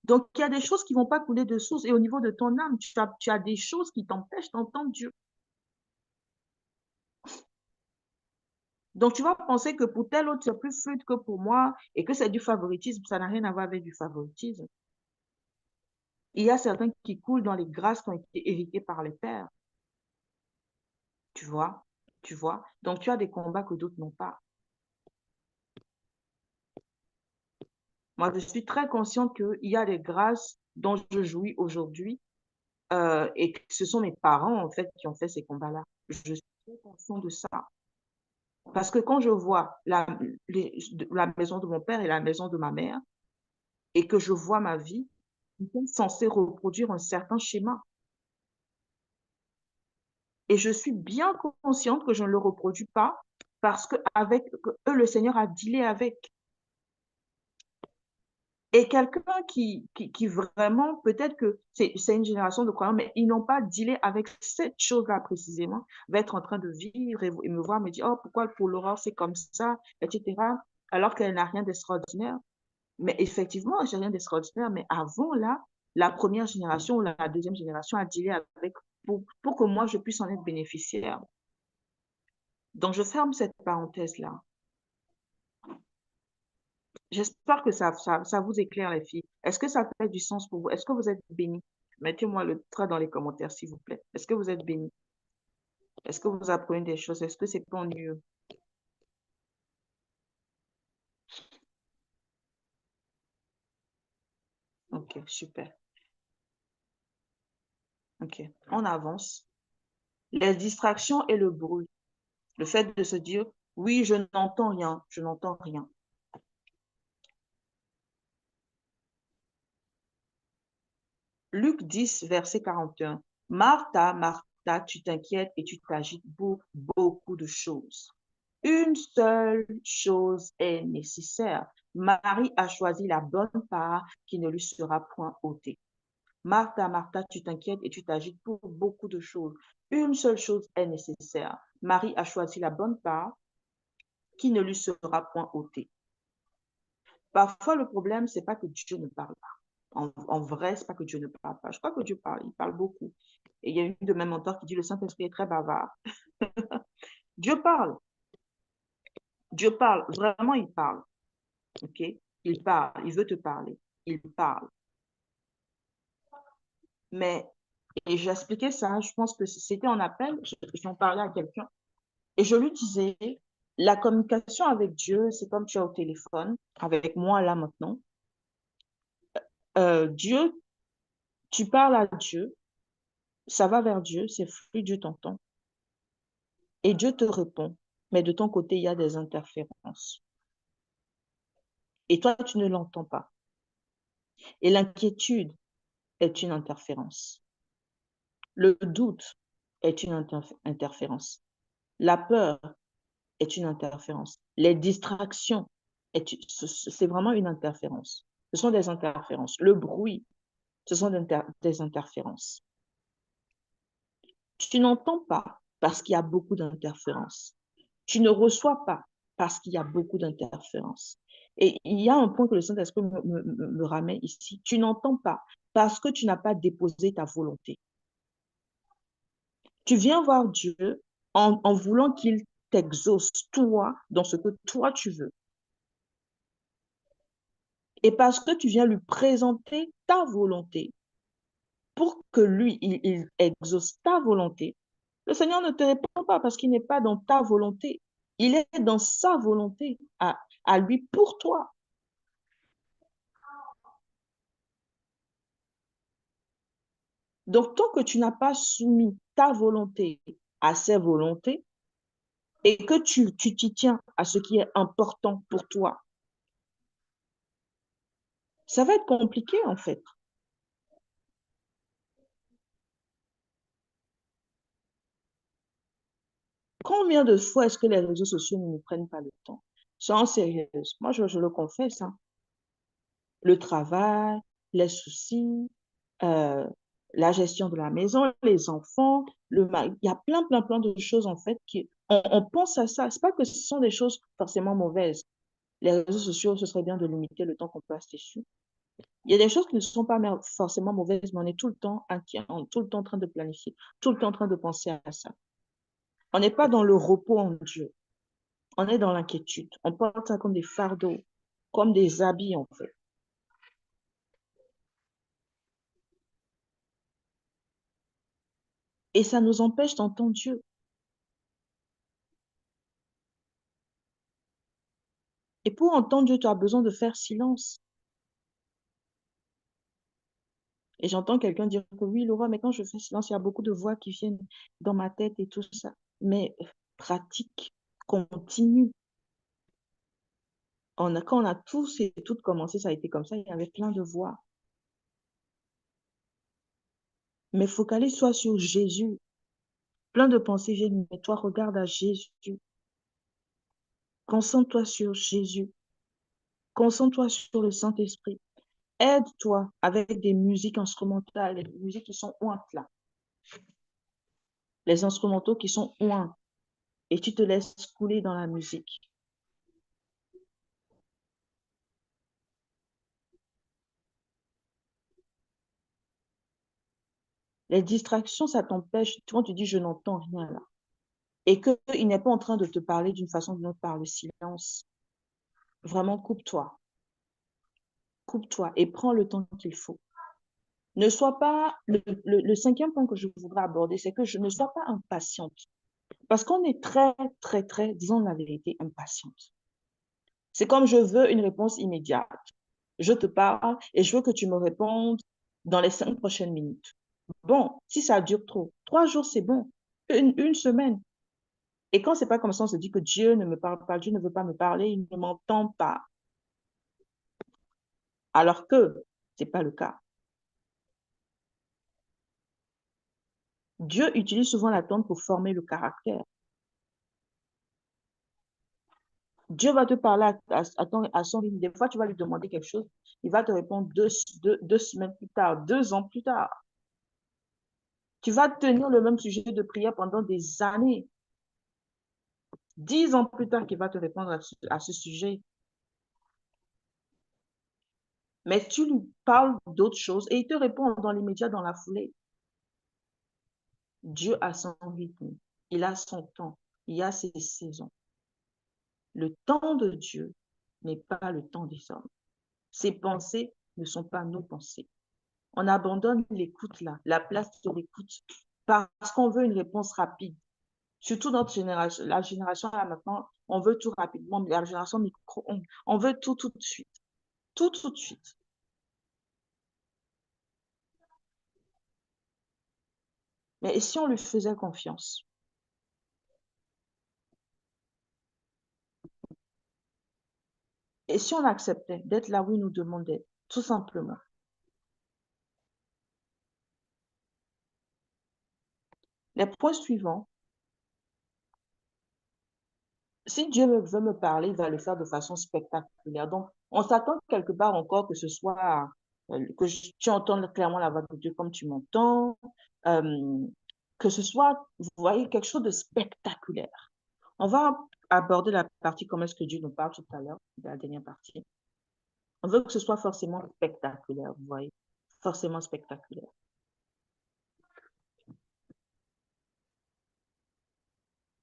Donc, il y a des choses qui ne vont pas couler de source. Et au niveau de ton âme, tu as des choses qui t'empêchent d'entendre Dieu. Donc, tu vas penser que pour tel autre, c'est plus fluide que pour moi et que c'est du favoritisme. Ça n'a rien à voir avec du favoritisme. Il y a certains qui coulent dans les grâces qui ont été héritées par les pères. Tu vois? Tu vois? Donc, tu as des combats que d'autres n'ont pas. Moi, je suis très consciente qu'il y a des grâces dont je jouis aujourd'hui et que ce sont mes parents, en fait, qui ont fait ces combats-là. Je suis très consciente de ça. Parce que quand je vois la maison de mon père et la maison de ma mère et que je vois ma vie, ils sont censés reproduire un certain schéma. Et je suis bien consciente que je ne le reproduis pas parce que eux, le Seigneur a dealé avec. Et quelqu'un qui vraiment, peut-être que c'est une génération de croyants, mais ils n'ont pas dealé avec cette chose-là précisément, va être en train de vivre et me voir me dire, oh, pourquoi pour l'aurore c'est comme ça, etc., alors qu'elle n'a rien d'extraordinaire. Mais effectivement, j'ai rien d'extraordinaire, mais avant là, la première génération ou la deuxième génération a dealé avec pour que moi je puisse en être bénéficiaire. Donc je ferme cette parenthèse-là. J'espère que ça vous éclaire, les filles. Est-ce que ça fait du sens pour vous? Est-ce que vous êtes bénis? Mettez-moi le trait dans les commentaires, s'il vous plaît. Est-ce que vous êtes bénis? Est-ce que vous apprenez des choses? Est-ce que c'est pas ennuyeux? Ok, super. Ok, on avance. Les distractions et le bruit. Le fait de se dire, oui, je n'entends rien, je n'entends rien. Luc 10, verset 41. Martha, Martha, tu t'inquiètes et tu t'agites pour beaucoup de choses. Une seule chose est nécessaire. Marie a choisi la bonne part qui ne lui sera point ôtée. Martha, Martha, tu t'inquiètes et tu t'agites pour beaucoup de choses. Une seule chose est nécessaire. Marie a choisi la bonne part qui ne lui sera point ôtée. Parfois, le problème, c'est pas que Dieu ne parle pas. En vrai, c'est pas que Dieu ne parle pas. Je crois que Dieu parle, il parle beaucoup. Et il y a une de mes mentors qui dit le Saint-Esprit est très bavard. Dieu parle. Dieu parle. Vraiment, il parle. OK? Il parle. Il veut te parler. Il parle. Mais, et j'expliquais ça, je pense que c'était en appel, j'en parlais à quelqu'un, et je lui disais, la communication avec Dieu, c'est comme tu es au téléphone, avec moi là maintenant. Dieu, tu parles à Dieu, ça va vers Dieu, c'est fluide, Dieu t'entend. Et Dieu te répond, mais de ton côté, il y a des interférences. Et toi, tu ne l'entends pas. Et l'inquiétude est une interférence. Le doute est une interférence. La peur est une interférence. Les distractions, c'est vraiment une interférence. Ce sont des interférences. Le bruit, ce sont des interférences. Tu n'entends pas parce qu'il y a beaucoup d'interférences. Tu ne reçois pas parce qu'il y a beaucoup d'interférences. Et il y a un point que le Saint-Esprit me ramène ici. Tu n'entends pas parce que tu n'as pas déposé ta volonté. Tu viens voir Dieu en voulant qu'il t'exauce, toi, dans ce que toi tu veux. Et parce que tu viens lui présenter ta volonté pour que lui, il exauce ta volonté, le Seigneur ne te répond pas parce qu'il n'est pas dans ta volonté. Il est dans sa volonté à lui pour toi. Donc, tant que tu n'as pas soumis ta volonté à ses volontés et que tu t'y tiens à ce qui est important pour toi, ça va être compliqué en fait. Combien de fois est-ce que les réseaux sociaux ne nous prennent pas le temps? Sans sérieuse. Moi, je le confesse. Hein. Le travail, les soucis, la gestion de la maison, les enfants, il y a plein de choses en fait on pense à ça. C'est pas que ce sont des choses forcément mauvaises. Les réseaux sociaux, ce serait bien de limiter le temps qu'on passe dessus. Il y a des choses qui ne sont pas forcément mauvaises, mais on est tout le temps inquiet, on est tout le temps en train de planifier, tout le temps en train de penser à ça. On n'est pas dans le repos en Dieu. On est dans l'inquiétude. On porte ça comme des fardeaux, comme des habits en fait. Et ça nous empêche d'entendre Dieu. Et pour entendre Dieu, tu as besoin de faire silence. Et j'entends quelqu'un dire que oui, Laura, mais quand je fais silence, il y a beaucoup de voix qui viennent dans ma tête et tout ça. Mais pratique, continue. Quand on a tous et toutes commencé, ça a été comme ça, il y avait plein de voix. Mais focalise-toi sur Jésus. Plein de pensées viennent, mais toi, regarde à Jésus. Concentre-toi sur Jésus. Concentre-toi sur le Saint-Esprit. Aide-toi avec des musiques instrumentales, les musiques qui sont ointes là. Les instrumentaux qui sont oints. Et tu te laisses couler dans la musique. Les distractions, ça t'empêche, quand tu dis je n'entends rien là, et qu'il n'est pas en train de te parler d'une façon ou d'une autre par le silence, vraiment coupe-toi. Coupe-toi et prends le temps qu'il faut. Ne sois pas, le cinquième point que je voudrais aborder, c'est que je ne sois pas impatiente. Parce qu'on est très, disons la vérité, impatiente. C'est comme je veux une réponse immédiate. Je te parle et je veux que tu me répondes dans les 5 prochaines minutes. Bon, si ça dure trop, 3 jours, c'est bon. Une semaine. Et quand c'est pas comme ça, on se dit que Dieu ne me parle pas, Dieu ne veut pas me parler, il ne m'entend pas. Alors que c'est pas le cas. Dieu utilise souvent l'attente pour former le caractère. Dieu va te parler à son rythme. Des fois, tu vas lui demander quelque chose, il va te répondre deux semaines plus tard, 2 ans plus tard. Tu vas tenir le même sujet de prière pendant des années. 10 ans plus tard, qu'il va te répondre à ce sujet. Mais tu lui parles d'autres choses et il te répond dans l'immédiat, dans la foulée. Dieu a son rythme, il a son temps, il a ses saisons. Le temps de Dieu n'est pas le temps des hommes. Ses pensées ne sont pas nos pensées. On abandonne l'écoute là, la place de l'écoute, parce qu'on veut une réponse rapide. Surtout notre génération, la génération là maintenant, on veut tout rapidement, mais la génération micro-ondes, on veut tout de suite. Tout de suite. Mais et si on lui faisait confiance? Et si on acceptait d'être là où il nous demandait, tout simplement? Les points suivants, si Dieu veut me parler, il va le faire de façon spectaculaire. Donc, on s'attend quelque part encore que ce soit, tu entendes clairement la voix de Dieu comme tu m'entends, que ce soit, vous voyez, quelque chose de spectaculaire. On va aborder la partie comment est-ce que Dieu nous parle tout à l'heure, la dernière partie. On veut que ce soit forcément spectaculaire, vous voyez, forcément spectaculaire.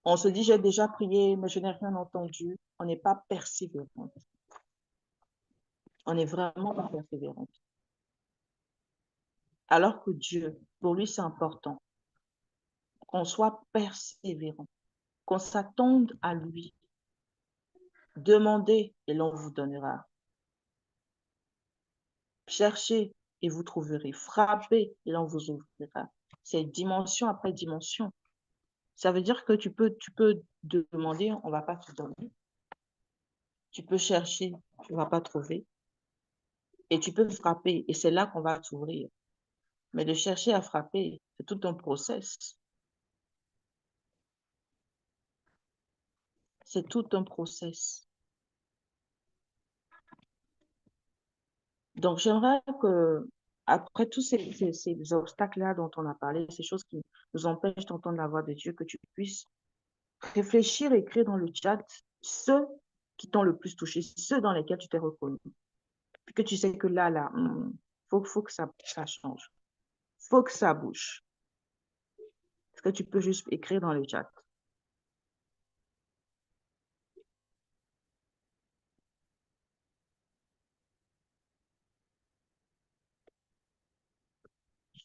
On se dit, j'ai déjà prié, mais je n'ai rien entendu. On n'est pas persévérant. On n'est vraiment pas persévérant. Alors que Dieu, pour lui, c'est important qu'on soit persévérant, qu'on s'attende à lui. Demandez et l'on vous donnera. Cherchez et vous trouverez. Frappez et l'on vous ouvrira. C'est dimension après dimension. Ça veut dire que tu peux demander, on ne va pas te donner. Tu peux chercher, tu ne vas pas trouver. Et tu peux frapper et c'est là qu'on va t'ouvrir. Mais de chercher à frapper, c'est tout un process. C'est tout un process. Donc, j'aimerais que après tous ces obstacles-là dont on a parlé, ces choses qui nous empêchent d'entendre la voix de Dieu, que tu puisses réfléchir et écrire dans le chat ceux qui t'ont le plus touché, ceux dans lesquels tu t'es reconnu. Puis que tu sais que là, faut que ça change. Faut que ça bouge. Est-ce que tu peux juste écrire dans le chat?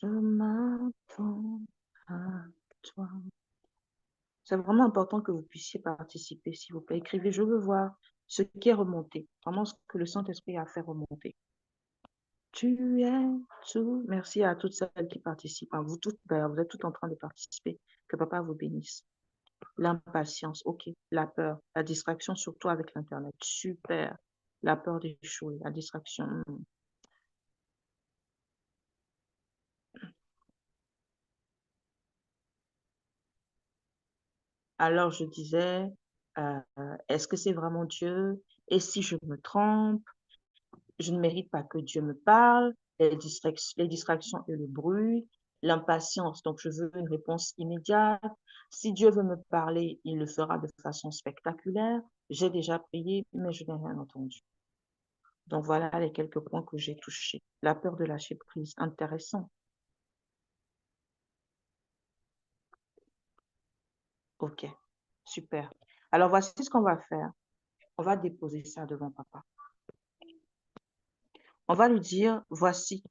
Je m'attends à toi. C'est vraiment important que vous puissiez participer, s'il vous plaît. Écrivez, je veux voir ce qui est remonté, vraiment ce que le Saint-Esprit a fait remonter. Tu es tout. Merci à toutes celles qui participent. Vous toutes, vous êtes toutes en train de participer. Que Papa vous bénisse. L'impatience, ok. La peur, la distraction, surtout avec l'Internet. Super. La peur d'échouer, la distraction. Alors, je disais, est-ce que c'est vraiment Dieu? Et si je me trompe? Je ne mérite pas que Dieu me parle, les distractions et le bruit, l'impatience. Donc, je veux une réponse immédiate. Si Dieu veut me parler, il le fera de façon spectaculaire. J'ai déjà prié, mais je n'ai rien entendu. Donc, voilà les quelques points que j'ai touchés. La peur de lâcher prise, intéressant. Ok, super. Alors, voici ce qu'on va faire. On va déposer ça devant papa. On va lui dire, voici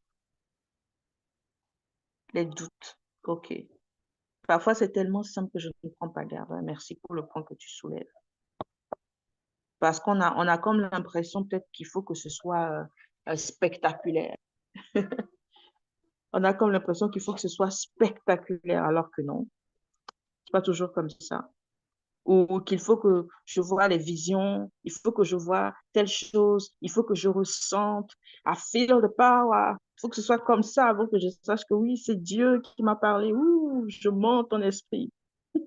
les doutes. Ok. Parfois, c'est tellement simple que je ne prends pas garde. Merci pour le point que tu soulèves. Parce on a comme l'impression peut-être qu'il faut que ce soit spectaculaire. On a comme l'impression qu'il faut que ce soit spectaculaire, alors que non, c'est pas toujours comme ça. Ou qu'il faut que je vois les visions, il faut que je vois telle chose, il faut que je ressente, I feel the power. Il faut que ce soit comme ça avant que je sache que oui, c'est Dieu qui m'a parlé. Ouh, je monte en esprit. Tout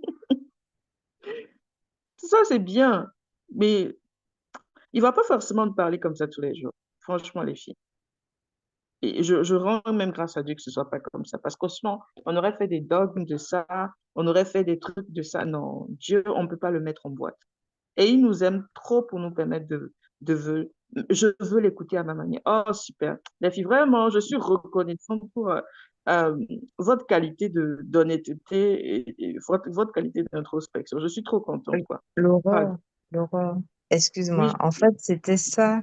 ça, c'est bien, mais il va pas forcément me parler comme ça tous les jours. Franchement, les filles. Et je rends même grâce à Dieu que ce soit pas comme ça. Parce que sinon, on aurait fait des dogmes de ça, on aurait fait des trucs de ça. Non, Dieu, on ne peut pas le mettre en boîte. Et il nous aime trop pour nous permettre je veux l'écouter à ma manière. Oh, super. Les filles, vraiment, je suis reconnaissante pour euh, votre qualité d'honnêteté et votre qualité d'introspection. Je suis trop contente, quoi. Ah, Laura, oui, excuse-moi. En fait, c'était ça.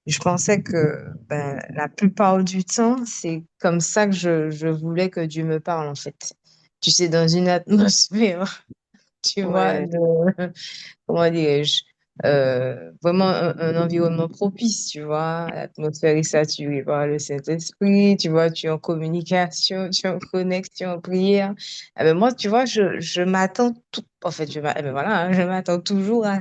Je pensais que la plupart du temps, c'est comme ça que je voulais que Dieu me parle, en fait. Tu sais, dans une atmosphère, tu vois, ouais. de, comment dirais-je, vraiment un environnement propice, tu vois. L'atmosphère est saturée par le Saint-Esprit, tu vois, tu es en communication, tu es en connexion, en prière. Eh ben moi, tu vois, je m'attends tout, en fait, eh ben voilà, hein, je m'attends toujours à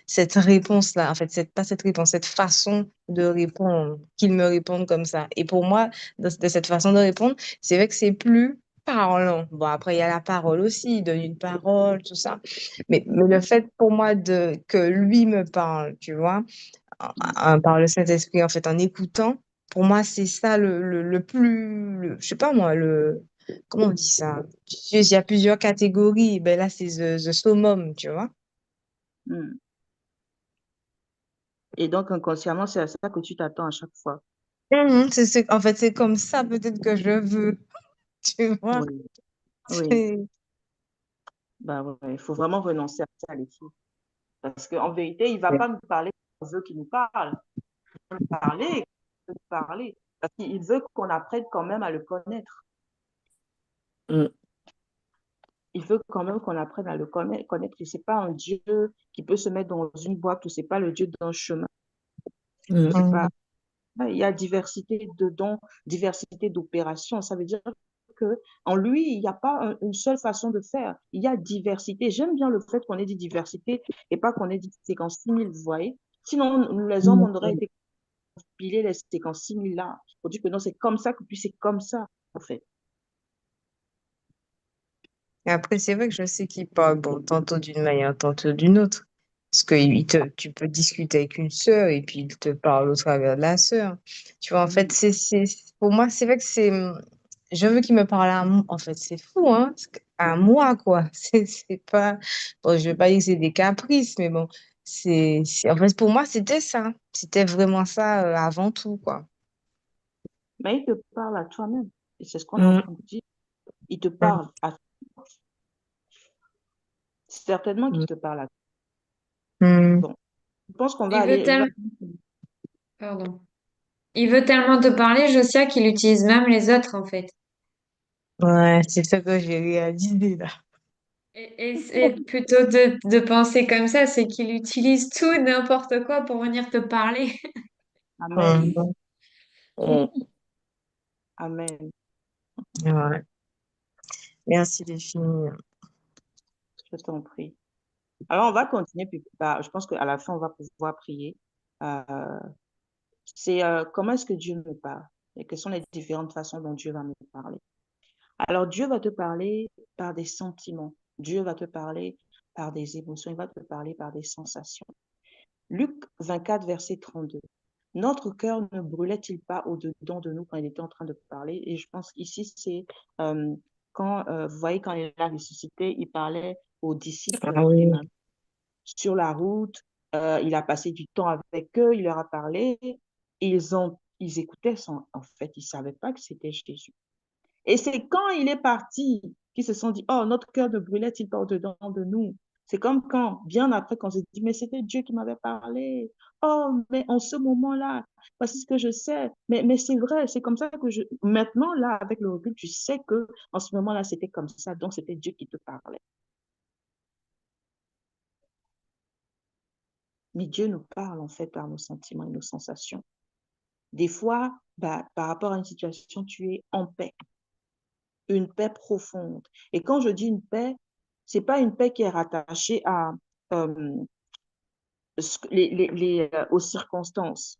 cette réponse-là, en fait, pas cette réponse, cette façon de répondre, qu'il me réponde comme ça. Et pour moi, de cette façon de répondre, c'est vrai que c'est plus parlant. Bon, après, il y a la parole aussi, il donne une parole, tout ça. Mais le fait pour moi que lui me parle, tu vois, par le Saint-Esprit, en fait, en écoutant, pour moi, c'est ça le plus, je sais pas moi, comment on dit ça? Tu sais, il y a plusieurs catégories, ben là, c'est the summum, tu vois. Hmm. Et donc, inconsciemment, c'est à ça que tu t'attends à chaque fois. En fait, c'est comme ça peut-être que je veux, tu vois. Oui, oui. Bah, ouais, il faut vraiment renoncer à ça, les filles. Parce qu'en vérité, il ne va pas nous parler comme on veut qu'il nous parle. Il va nous parler. Parce qu'il veut qu'on apprenne quand même à le connaître. Mm. Il veut quand même qu'on apprenne à le connaître. Ce n'est pas un Dieu qui peut se mettre dans une boîte ou ce n'est pas le Dieu d'un chemin. Mm. C'est pas... Il y a diversité de dons, diversité d'opérations. Ça veut dire que en lui, il n'y a pas une seule façon de faire. Il y a diversité. J'aime bien le fait qu'on ait dit diversité et pas qu'on ait dit séquence 6000, vous voyez. Sinon, nous, les hommes, on aurait été pilés les séquences 6000 là. On dit que non, c'est comme ça, que puis c'est comme ça, en fait. Et après, c'est vrai que je sais qu'il parle, bon, tantôt d'une manière, tantôt d'une autre. Parce que tu peux discuter avec une sœur et puis il te parle au travers de la sœur. Tu vois, en fait, pour moi, c'est vrai que je veux qu'il me parle à moi. En fait, c'est fou, hein? À moi, quoi. C'est pas, bon, je veux pas dire que c'est des caprices, mais bon, en fait, pour moi, c'était ça. C'était vraiment ça, avant tout, quoi. Mais il te parle à toi-même. Et c'est ce qu'on est en Mm, train de dire. Il te mm, parle à toi. Certainement qu'il mm. te parle à toi. Mm. Bon, je pense qu'on va Il veut aller. tellement, pardon. Il veut tellement te parler, Josia, qu'il utilise même les autres, en fait. Ouais, c'est ça que j'ai réalisé, là. Et c'est plutôt de penser comme ça, c'est qu'il utilise tout, n'importe quoi pour venir te parler. Amen. Mm. Mm. Amen. Ouais. Merci, les filles. Je t'en prie. Alors, on va continuer. Puis, bah, je pense qu'à la fin, on va pouvoir prier. Euh, c'est comment est-ce que Dieu me parle et quelles sont les différentes façons dont Dieu va me parler. Alors, Dieu va te parler par des sentiments. Dieu va te parler par des émotions. Il va te parler par des sensations. Luc 24, verset 32. Notre cœur ne brûlait-il pas au-dedans de nous quand il était en train de parler? Et je pense qu'ici, c'est quand, vous voyez, quand il a ressuscité, il parlait aux disciples Ah oui. Emmaüs. Sur la route, il a passé du temps avec eux, il leur a parlé. Ils écoutaient en fait, ils ne savaient pas que c'était Jésus. Et c'est quand il est parti qu'ils se sont dit, oh, notre cœur ne brûlait-il pas au-dedans de nous? C'est comme quand, bien après, quand j'ai dit, mais c'était Dieu qui m'avait parlé. Oh, mais en ce moment-là, voici ce que je sais. Mais c'est vrai, c'est comme ça que maintenant, là, avec le recul, tu sais que en ce moment-là, c'était comme ça. Donc, c'était Dieu qui te parlait. Mais Dieu nous parle, en fait, par nos sentiments et nos sensations. Des fois, bah, par rapport à une situation, tu es en paix. Une paix profonde. Et quand je dis une paix, c'est pas une paix qui est rattachée à, euh, aux circonstances.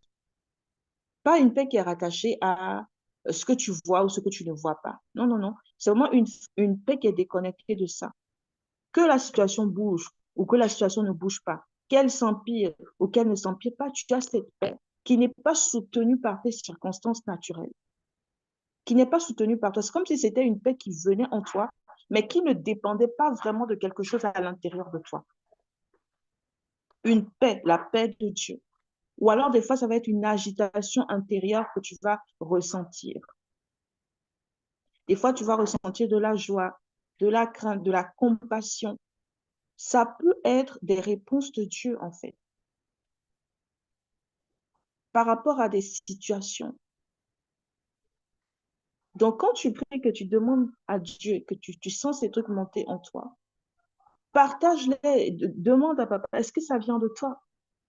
Pas une paix qui est rattachée à ce que tu vois ou ce que tu ne vois pas. Non, non, non. C'est vraiment une paix qui est déconnectée de ça. Que la situation bouge ou que la situation ne bouge pas, qu'elle s'empire ou qu'elle ne s'empire pas, tu as cette paix qui n'est pas soutenue par tes circonstances naturelles, qui n'est pas soutenue par toi. C'est comme si c'était une paix qui venait en toi, mais qui ne dépendait pas vraiment de quelque chose à l'intérieur de toi. Une paix, la paix de Dieu. Ou alors, des fois, ça va être une agitation intérieure que tu vas ressentir. Des fois, tu vas ressentir de la joie, de la crainte, de la compassion. Ça peut être des réponses de Dieu, en fait, par rapport à des situations. Donc, quand tu pries, que tu demandes à Dieu, que tu sens ces trucs monter en toi, partage-les, demande à papa, est-ce que ça vient de toi?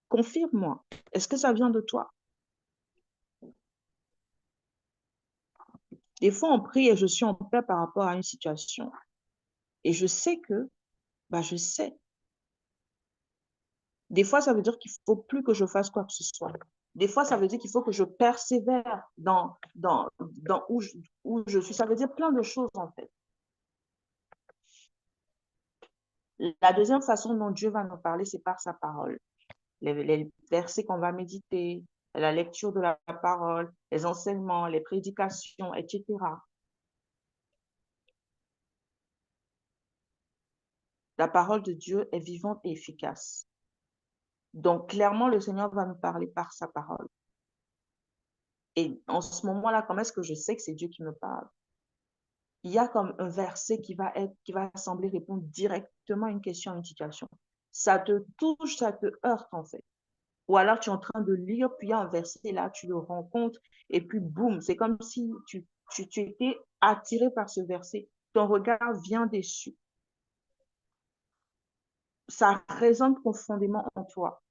Confirme-moi, est-ce que ça vient de toi? Des fois, on prie et je suis en paix par rapport à une situation. Et je sais que, bah, je sais. Des fois, ça veut dire qu'il ne faut plus que je fasse quoi que ce soit. Des fois, ça veut dire qu'il faut que je persévère dans où je suis. Ça veut dire plein de choses, en fait. La deuxième façon dont Dieu va nous parler, c'est par sa parole. Les versets qu'on va méditer, la lecture de la parole, les enseignements, les prédications, etc. La parole de Dieu est vivante et efficace. Donc, clairement, le Seigneur va nous parler par sa parole. Et en ce moment-là, comment est-ce que je sais que c'est Dieu qui me parle? Il y a comme un verset qui va sembler répondre directement à une question, à une situation. Ça te touche, ça te heurte en fait. Ou alors tu es en train de lire, puis il y a un verset là, tu le rencontres, et puis boum, c'est comme si tu étais attiré par ce verset. Ton regard vient dessus. Ça résonne profondément en toi.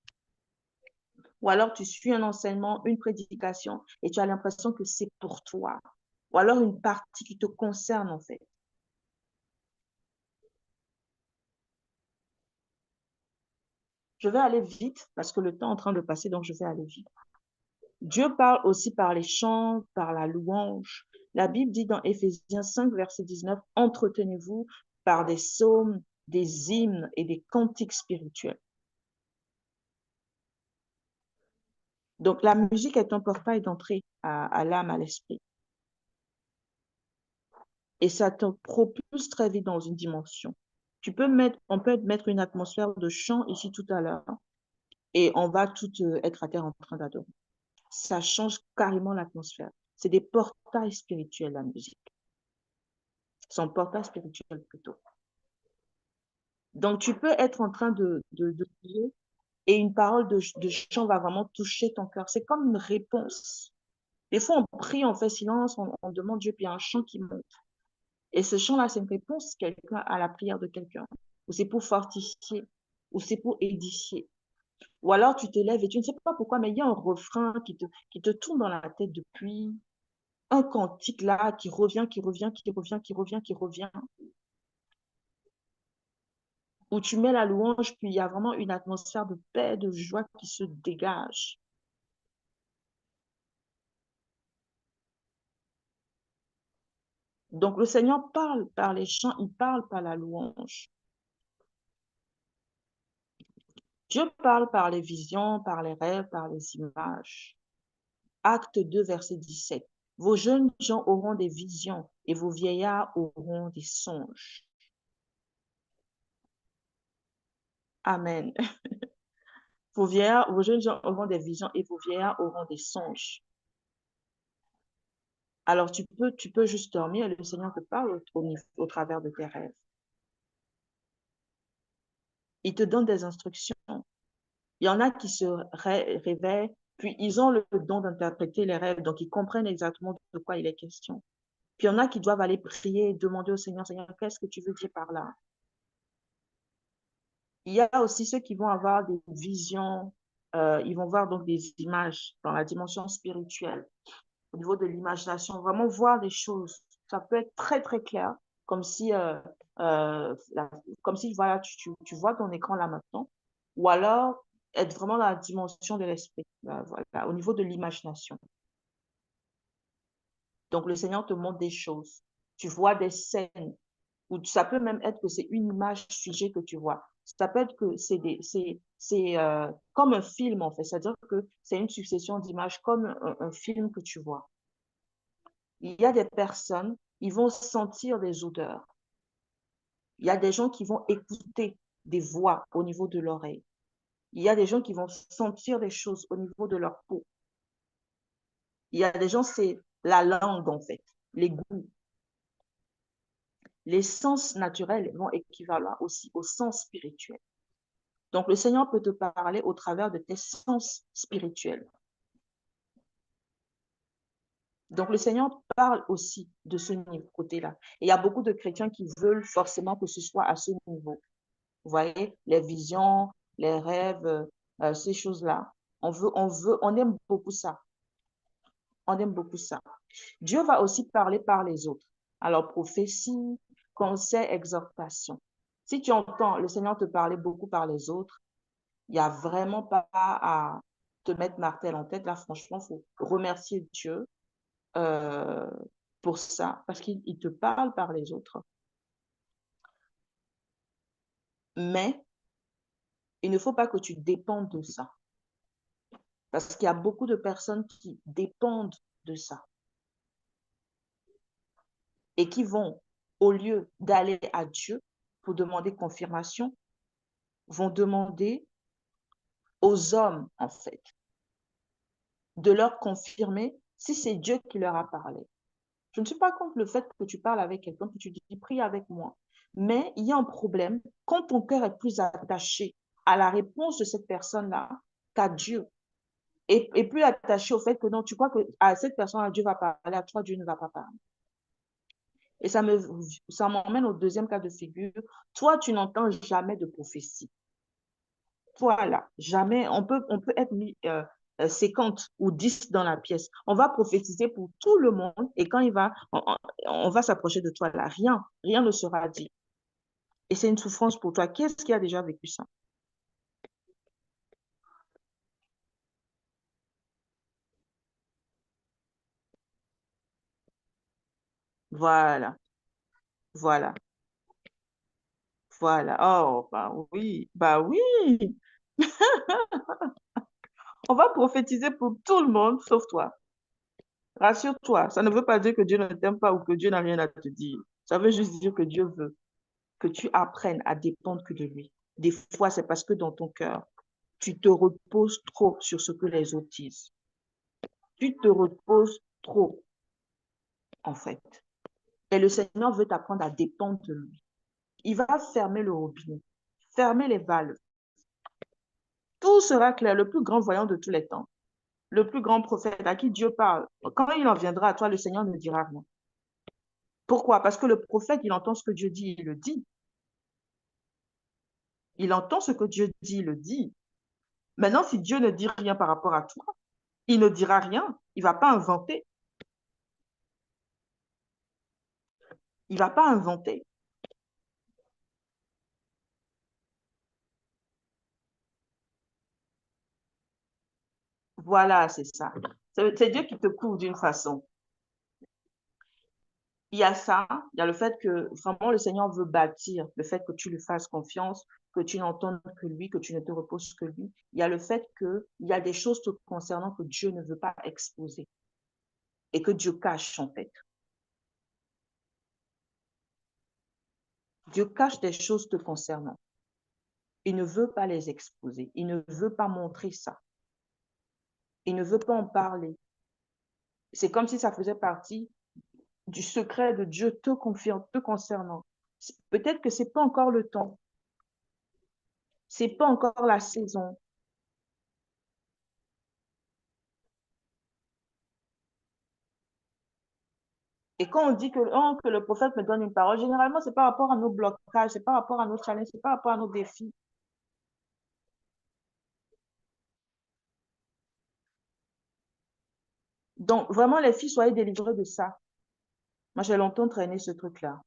Ou alors tu suis un enseignement, une prédication, et tu as l'impression que c'est pour toi. Ou alors une partie qui te concerne en fait. Je vais aller vite parce que le temps est en train de passer, donc je vais aller vite. Dieu parle aussi par les chants, par la louange. La Bible dit dans Éphésiens 5, verset 19, « Entretenez-vous par des psaumes, des hymnes et des cantiques spirituels. » Donc, la musique est un portail d'entrée à l'âme, à l'esprit. Et ça te propulse très vite dans une dimension. On peut mettre une atmosphère de chant ici tout à l'heure et on va tout être à terre en train d'adorer. Ça change carrément l'atmosphère. C'est des portails spirituels, la musique. C'est un portail spirituel plutôt. Donc, tu peux être en train de prier et une parole de chant va vraiment toucher ton cœur. C'est comme une réponse. Des fois, on prie, on fait silence, on demande Dieu, puis il y a un chant qui monte. Et ce chant-là, c'est une réponse à la prière de quelqu'un. Ou c'est pour fortifier, ou c'est pour édifier. Ou alors, tu te lèves et tu ne sais pas pourquoi, mais il y a un refrain qui te tourne dans la tête depuis un cantique là, qui revient, qui revient, qui revient, qui revient, qui revient. Où tu mets la louange, puis il y a vraiment une atmosphère de paix, de joie qui se dégage. Donc, le Seigneur parle par les chants, il parle par la louange. Dieu parle par les visions, par les rêves, par les images. Acte 2, verset 17. Vos jeunes gens auront des visions et vos vieillards auront des songes. Amen. Vos jeunes gens auront des visions et vos vieillards auront des songes. Alors, tu peux juste dormir et le Seigneur te parle au travers de tes rêves. Il te donne des instructions. Il y en a qui se réveillent, puis ils ont le don d'interpréter les rêves, donc ils comprennent exactement de quoi il est question. Puis il y en a qui doivent aller prier et demander au Seigneur, Seigneur, qu'est-ce que tu veux dire par là? Il y a aussi ceux qui vont avoir des visions, ils vont voir donc des images dans la dimension spirituelle, au niveau de l'imagination, vraiment voir des choses. Ça peut être très, très clair, comme si, voilà, tu vois ton écran là maintenant, ou alors être vraiment dans la dimension de l'esprit, voilà, au niveau de l'imagination. Donc, le Seigneur te montre des choses. Tu vois des scènes, ou ça peut même être que c'est une image figée que tu vois. Ça peut être que c'est comme un film, en fait. C'est-à-dire que c'est une succession d'images comme un film que tu vois. Il y a des personnes, ils vont sentir des odeurs. Il y a des gens qui vont écouter des voix au niveau de l'oreille. Il y a des gens qui vont sentir des choses au niveau de leur peau. Il y a des gens, c'est la langue, en fait, les goûts. Les sens naturels vont équivalent aussi au sens spirituel. Donc, le Seigneur peut te parler au travers de tes sens spirituels. Donc, le Seigneur parle aussi de ce côté-là. Et il y a beaucoup de chrétiens qui veulent forcément que ce soit à ce niveau. Vous voyez, les visions, les rêves, ces choses-là. On aime beaucoup ça. On aime beaucoup ça. Dieu va aussi parler par les autres. Alors, prophétie, conseil, exhortation. Si tu entends le Seigneur te parler beaucoup par les autres, il n'y a vraiment pas à te mettre martel en tête. Là, franchement, il faut remercier Dieu euh, pour ça, parce qu'il te parle par les autres. Mais il ne faut pas que tu dépendes de ça. Parce qu'il y a beaucoup de personnes qui dépendent de ça et qui vont, au lieu d'aller à Dieu pour demander confirmation, vont demander aux hommes, en fait, de leur confirmer si c'est Dieu qui leur a parlé. Je ne suis pas contre le fait que tu parles avec quelqu'un, que tu dis, prie avec moi. Mais il y a un problème quand ton cœur est plus attaché à la réponse de cette personne-là qu'à Dieu. Et plus attaché au fait que non, tu crois que à cette personne-là, Dieu va parler, à toi, Dieu ne va pas parler. Et ça m'emmène au deuxième cas de figure. Toi, tu n'entends jamais de prophétie. Voilà, jamais. On peut être mis 50 ou 10 dans la pièce. On va prophétiser pour tout le monde et quand on va s'approcher de toi là, rien ne sera dit. Et c'est une souffrance pour toi. Qui est-ce qui a déjà vécu ça? Voilà, voilà, voilà. Oh, bah oui, bah oui. On va prophétiser pour tout le monde, sauf toi. Rassure-toi, ça ne veut pas dire que Dieu ne t'aime pas ou que Dieu n'a rien à te dire. Ça veut juste dire que Dieu veut que tu apprennes à dépendre que de lui. Des fois, c'est parce que dans ton cœur, tu te reposes trop sur ce que les autres disent. Tu te reposes trop, en fait. Et le Seigneur veut t'apprendre à dépendre de lui. Il va fermer le robinet, fermer les valves. Tout sera clair, le plus grand voyant de tous les temps, le plus grand prophète à qui Dieu parle. Quand il en viendra à toi, le Seigneur ne dira rien. Pourquoi? Parce que le prophète, il entend ce que Dieu dit, il le dit. Il entend ce que Dieu dit, il le dit. Maintenant, si Dieu ne dit rien par rapport à toi, il ne dira rien. Il ne va pas inventer. Il ne va pas inventer. Voilà, c'est ça. C'est Dieu qui te couvre d'une façon. Il y a ça, il y a le fait que vraiment le Seigneur veut bâtir, le fait que tu lui fasses confiance, que tu n'entendes que lui, que tu ne te reposes que lui. Il y a le fait qu'il y a des choses te concernant que Dieu ne veut pas exposer et que Dieu cache en fait. Dieu cache des choses te concernant. Il ne veut pas les exposer. Il ne veut pas montrer ça. Il ne veut pas en parler. C'est comme si ça faisait partie du secret de Dieu te concernant. Peut-être que ce n'est pas encore le temps. Ce n'est pas encore la saison. Et quand on dit que le prophète me donne une parole, généralement, c'est par rapport à nos blocages, c'est par rapport à nos challenges, c'est par rapport à nos défis. Donc, vraiment, les filles, soyez délivrées de ça. Moi, j'ai longtemps traîné ce truc-là.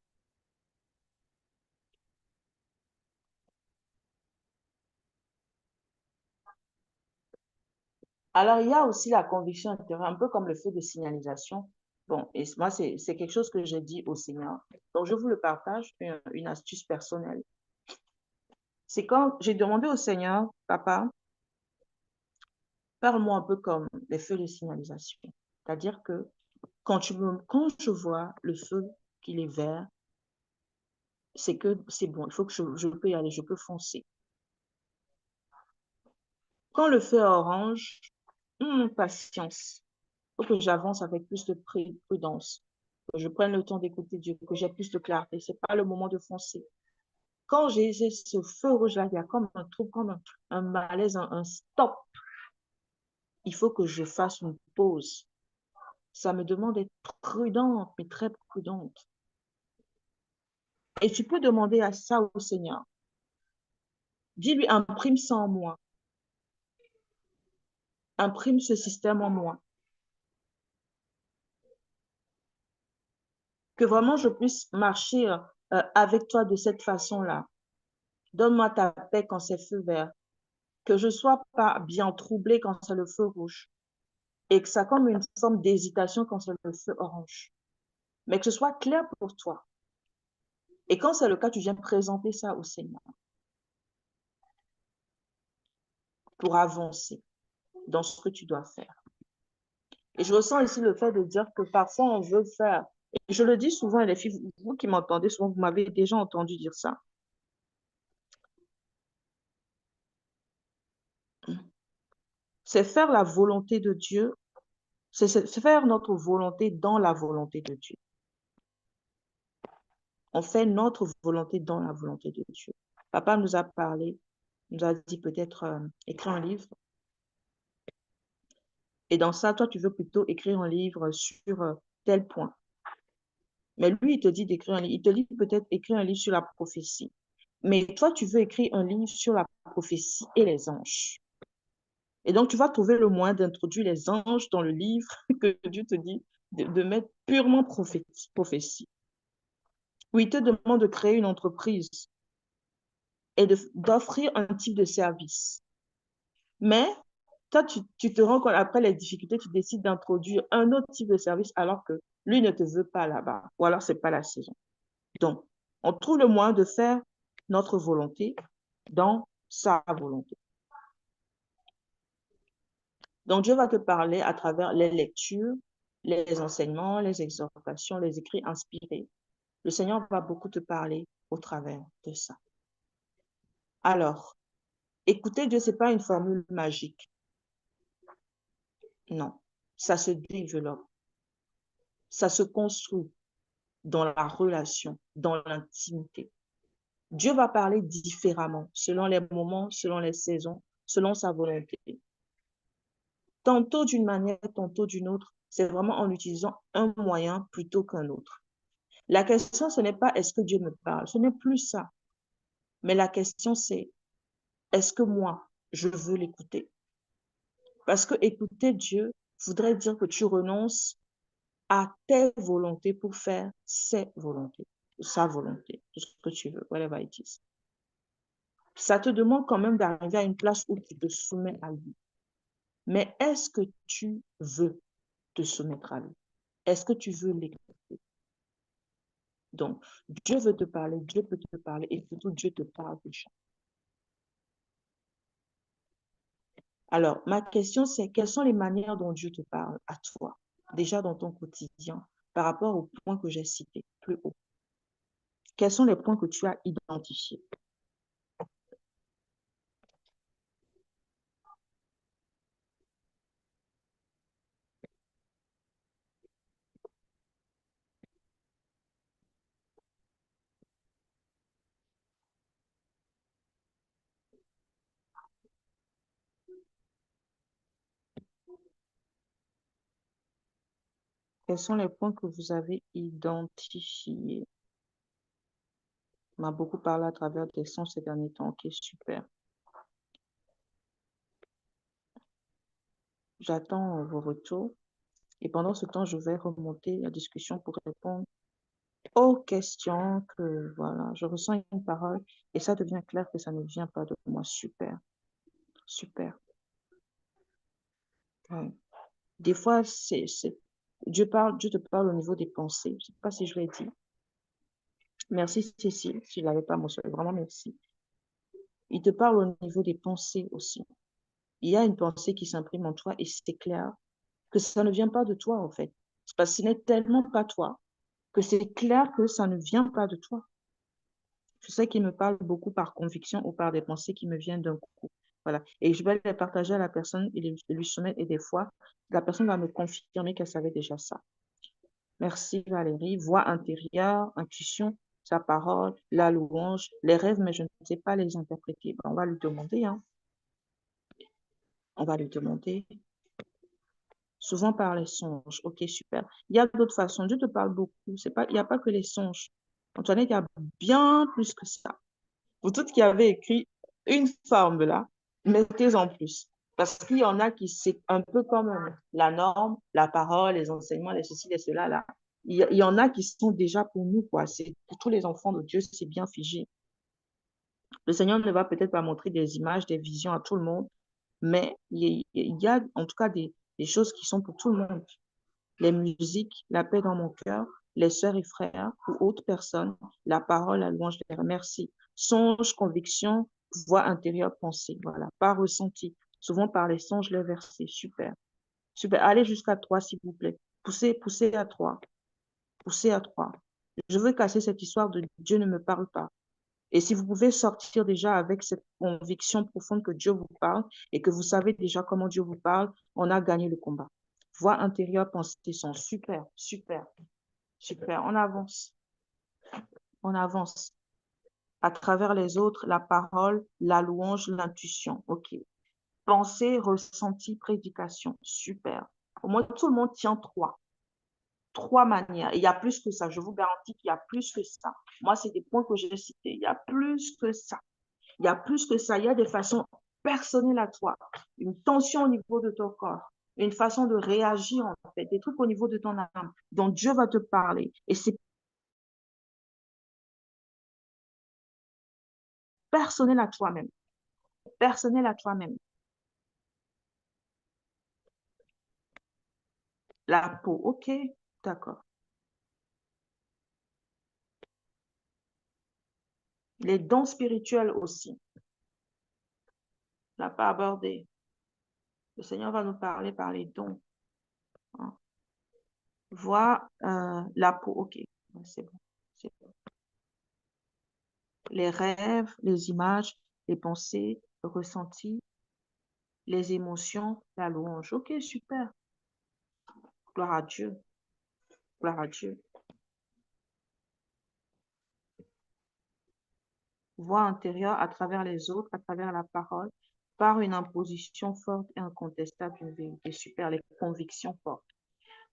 Alors, il y a aussi la conviction intérieure, un peu comme le feu de signalisation. Bon, et moi, c'est quelque chose que j'ai dit au Seigneur. Donc, je vous le partage, une astuce personnelle. C'est quand j'ai demandé au Seigneur, Papa, parle-moi un peu comme les feux de signalisation. C'est-à-dire que quand je vois le feu qu'il est vert, c'est que c'est bon, il faut que je peux y aller, je peux foncer. Quand le feu est orange, patience. Il faut que j'avance avec plus de prudence, que je prenne le temps d'écouter Dieu, que j'ai plus de clarté. Ce n'est pas le moment de foncer. Quand j'ai ce feu rouge-là, il y a comme un truc, comme un malaise, un stop. Il faut que je fasse une pause. Ça me demande d'être prudente, mais très prudente. Et tu peux demander à ça au Seigneur. Dis-lui, imprime ça en moi. Imprime ce système en moi. Que vraiment je puisse marcher avec toi de cette façon-là. Donne-moi ta paix quand c'est feu vert. Que je ne sois pas bien troublée quand c'est le feu rouge. Et que ça comme une forme d'hésitation quand c'est le feu orange. Mais que ce soit clair pour toi. Et quand c'est le cas, tu viens présenter ça au Seigneur. Pour avancer dans ce que tu dois faire. Et je ressens ici le fait de dire que parfois on veut faire. Et je le dis souvent, les filles, vous qui m'entendez souvent, vous m'avez déjà entendu dire ça. C'est faire la volonté de Dieu, c'est faire notre volonté dans la volonté de Dieu. On fait notre volonté dans la volonté de Dieu. Papa nous a parlé, nous a dit peut-être écrire un livre. Et dans ça, toi, tu veux plutôt écrire un livre sur tel point. Mais lui, il te dit d'écrire un livre. Il te dit peut-être écrire un livre sur la prophétie. Mais toi, tu veux écrire un livre sur la prophétie et les anges. Et donc, tu vas trouver le moyen d'introduire les anges dans le livre que Dieu te dit de mettre purement prophétie. Où il te demande de créer une entreprise et d'offrir un type de service. Mais toi, tu te rends compte, après les difficultés, tu décides d'introduire un autre type de service alors que lui ne te veut pas là-bas. Ou alors, ce n'est pas la saison. Donc, on trouve le moyen de faire notre volonté dans sa volonté. Donc, Dieu va te parler à travers les lectures, les enseignements, les exhortations, les écrits inspirés. Le Seigneur va beaucoup te parler au travers de ça. Alors, écouter Dieu, ce n'est pas une formule magique. Non, ça se développe, ça se construit dans la relation, dans l'intimité. Dieu va parler différemment, selon les moments, selon les saisons, selon sa volonté. Tantôt d'une manière, tantôt d'une autre. C'est vraiment en utilisant un moyen plutôt qu'un autre. La question, ce n'est pas est-ce que Dieu me parle, ce n'est plus ça. Mais la question, c'est est-ce que moi, je veux l'écouter? Parce que écouter Dieu voudrait dire que tu renonces à tes volontés pour faire ses volontés, sa volonté, tout ce que tu veux, whatever it is. Ça te demande quand même d'arriver à une place où tu te soumets à lui. Mais est-ce que tu veux te soumettre à lui? Est-ce que tu veux l'écouter? Donc, Dieu veut te parler, Dieu peut te parler et surtout Dieu te parle déjà. Alors, ma question, c'est quelles sont les manières dont Dieu te parle à toi, déjà dans ton quotidien, par rapport aux points que j'ai cités plus haut? Quels sont les points que tu as identifiés? Quels sont les points que vous avez identifiés? On m'a beaucoup parlé à travers des sons ces derniers temps. Ok, super. J'attends vos retours. Et pendant ce temps, je vais remonter la discussion pour répondre aux questions que, voilà, je ressens une parole et ça devient clair que ça ne vient pas de moi. Super, super. Ouais. Des fois, Dieu te parle au niveau des pensées. Je ne sais pas si je l'ai dit. Merci, Cécile. Si je ne l'avais pas mentionné, vraiment merci. Il te parle au niveau des pensées aussi. Il y a une pensée qui s'imprime en toi et c'est clair que ça ne vient pas de toi, en fait. Parce que ce n'est tellement pas toi que c'est clair que ça ne vient pas de toi. Je sais qu'il me parle beaucoup par conviction ou par des pensées qui me viennent d'un coup. Voilà. Et je vais les partager à la personne et lui soumettre. Et des fois, la personne va me confirmer qu'elle savait déjà ça. Merci Valérie. Voix intérieure, intuition, sa parole, la louange, les rêves, mais je ne sais pas les interpréter. Ben, on va lui demander. Hein. On va lui demander. Souvent par les songes. Ok, super. Il y a d'autres façons. Dieu te parle beaucoup. Il n'y a pas que les songes. Antoinette, il y a bien plus que ça. Vous toutes qui avez écrit une forme là, mettez en plus. Parce qu'il y en a qui, c'est un peu comme la norme, la parole, les enseignements, les ceci, les cela, là. Il y en a qui sont déjà pour nous, quoi. C'est pour tous les enfants de Dieu, c'est bien figé. Le Seigneur ne va peut-être pas montrer des images, des visions à tout le monde, mais il y a en tout cas des choses qui sont pour tout le monde. Les musiques, la paix dans mon cœur, les sœurs et frères ou autres personnes, la parole, la louange, les remercie. Songe, conviction, voix intérieure, pensée. Voilà, pas ressenti. Souvent par les songes, les versets. Super. Super. Allez jusqu'à 3, s'il vous plaît. Poussez à 3. Poussez à 3. Je veux casser cette histoire de Dieu ne me parle pas. Et si vous pouvez sortir déjà avec cette conviction profonde que Dieu vous parle et que vous savez déjà comment Dieu vous parle, on a gagné le combat. Voix intérieure, pensée sont super, super, super. On avance, on avance. À travers les autres, la parole, la louange, l'intuition. OK. Pensée, ressenti, prédication. Super. Au moins, tout le monde tient 3. 3 manières. Et il y a plus que ça. Je vous garantis qu'il y a plus que ça. Moi, c'est des points que j'ai cités. Il y a plus que ça. Il y a plus que ça. Il y a des façons personnelles à toi. Une tension au niveau de ton corps. Une façon de réagir, en fait. Des trucs au niveau de ton âme dont Dieu va te parler. Et c'est personnel à toi-même. Personnel à toi-même. La peau, OK, d'accord. Les dons spirituels aussi. On n'a pas abordé. Le Seigneur va nous parler par les dons. Hein. Voir la peau, ok, c'est bon, c'est bon. Les rêves, les images, les pensées, le ressenti, les émotions, la louange. Ok, super. Gloire à Dieu. Gloire à Dieu. Voix intérieure à travers les autres, à travers la parole, par une imposition forte et incontestable d'une vérité. Super, les convictions fortes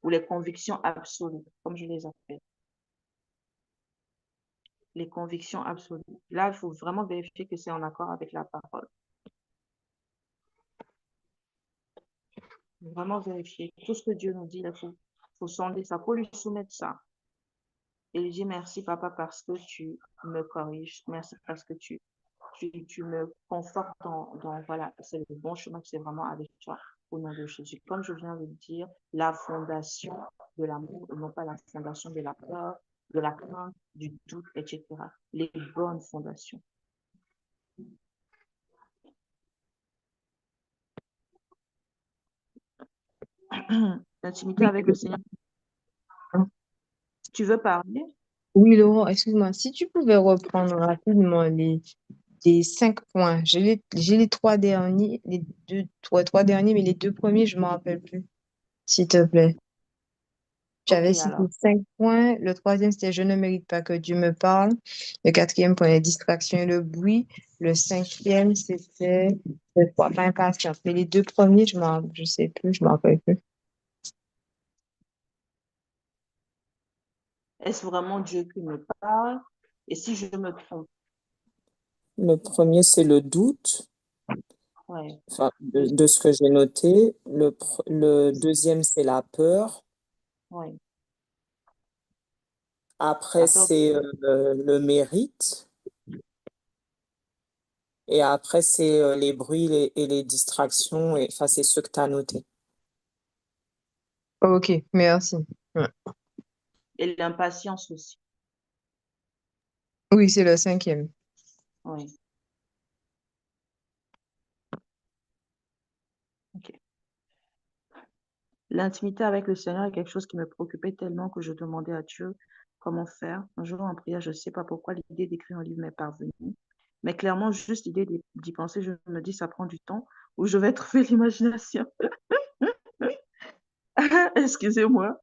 ou les convictions absolues, comme je les appelle. Les convictions absolues. Là, il faut vraiment vérifier que c'est en accord avec la parole. Vraiment vérifier. Tout ce que Dieu nous dit, il faut sonder ça, il faut lui soumettre ça. Et lui dire merci, papa, parce que tu me corriges. Merci parce que tu me confortes voilà, c'est le bon chemin, que c'est vraiment avec toi, au nom de Jésus. Comme je viens de le dire, la fondation de l'amour, et non pas la fondation de la peur, de la crainte, du doute, etc. Les bonnes fondations. L'intimité avec le Seigneur. Tu veux parler? Oui, Laurent, excuse-moi. Si tu pouvais reprendre rapidement les 5 points. J'ai les 3 derniers, trois derniers, mais les 2 premiers, je ne m'en rappelle plus. S'il te plaît. Tu Ok, avais cité alors. 5 points. Le troisième, c'était je ne mérite pas que Dieu me parle. Le quatrième point, les distractions et le bruit. Le cinquième, c'était ne sois pas impatient. Mais les 2 premiers, je sais plus, je m'en rappelle plus. Est-ce vraiment Dieu qui me parle? Et si je me trompe? Le premier, c'est le doute, Ouais. enfin, de ce que j'ai noté. Le deuxième, c'est la peur. Ouais. Après, La peur. c'est le mérite. Et après, c'est les bruits et les distractions. Et, enfin, c'est ce que tu as noté. Ok, merci. Ouais. Et l'impatience aussi. Oui, c'est le cinquième. Oui. Ok. L'intimité avec le Seigneur est quelque chose qui me préoccupait tellement que je demandais à Dieu comment faire. Un jour en prière, je ne sais pas pourquoi l'idée d'écrire un livre m'est parvenue. Mais clairement, juste l'idée d'y penser, je me dis, ça prend du temps, où je vais trouver l'imagination. Excusez-moi.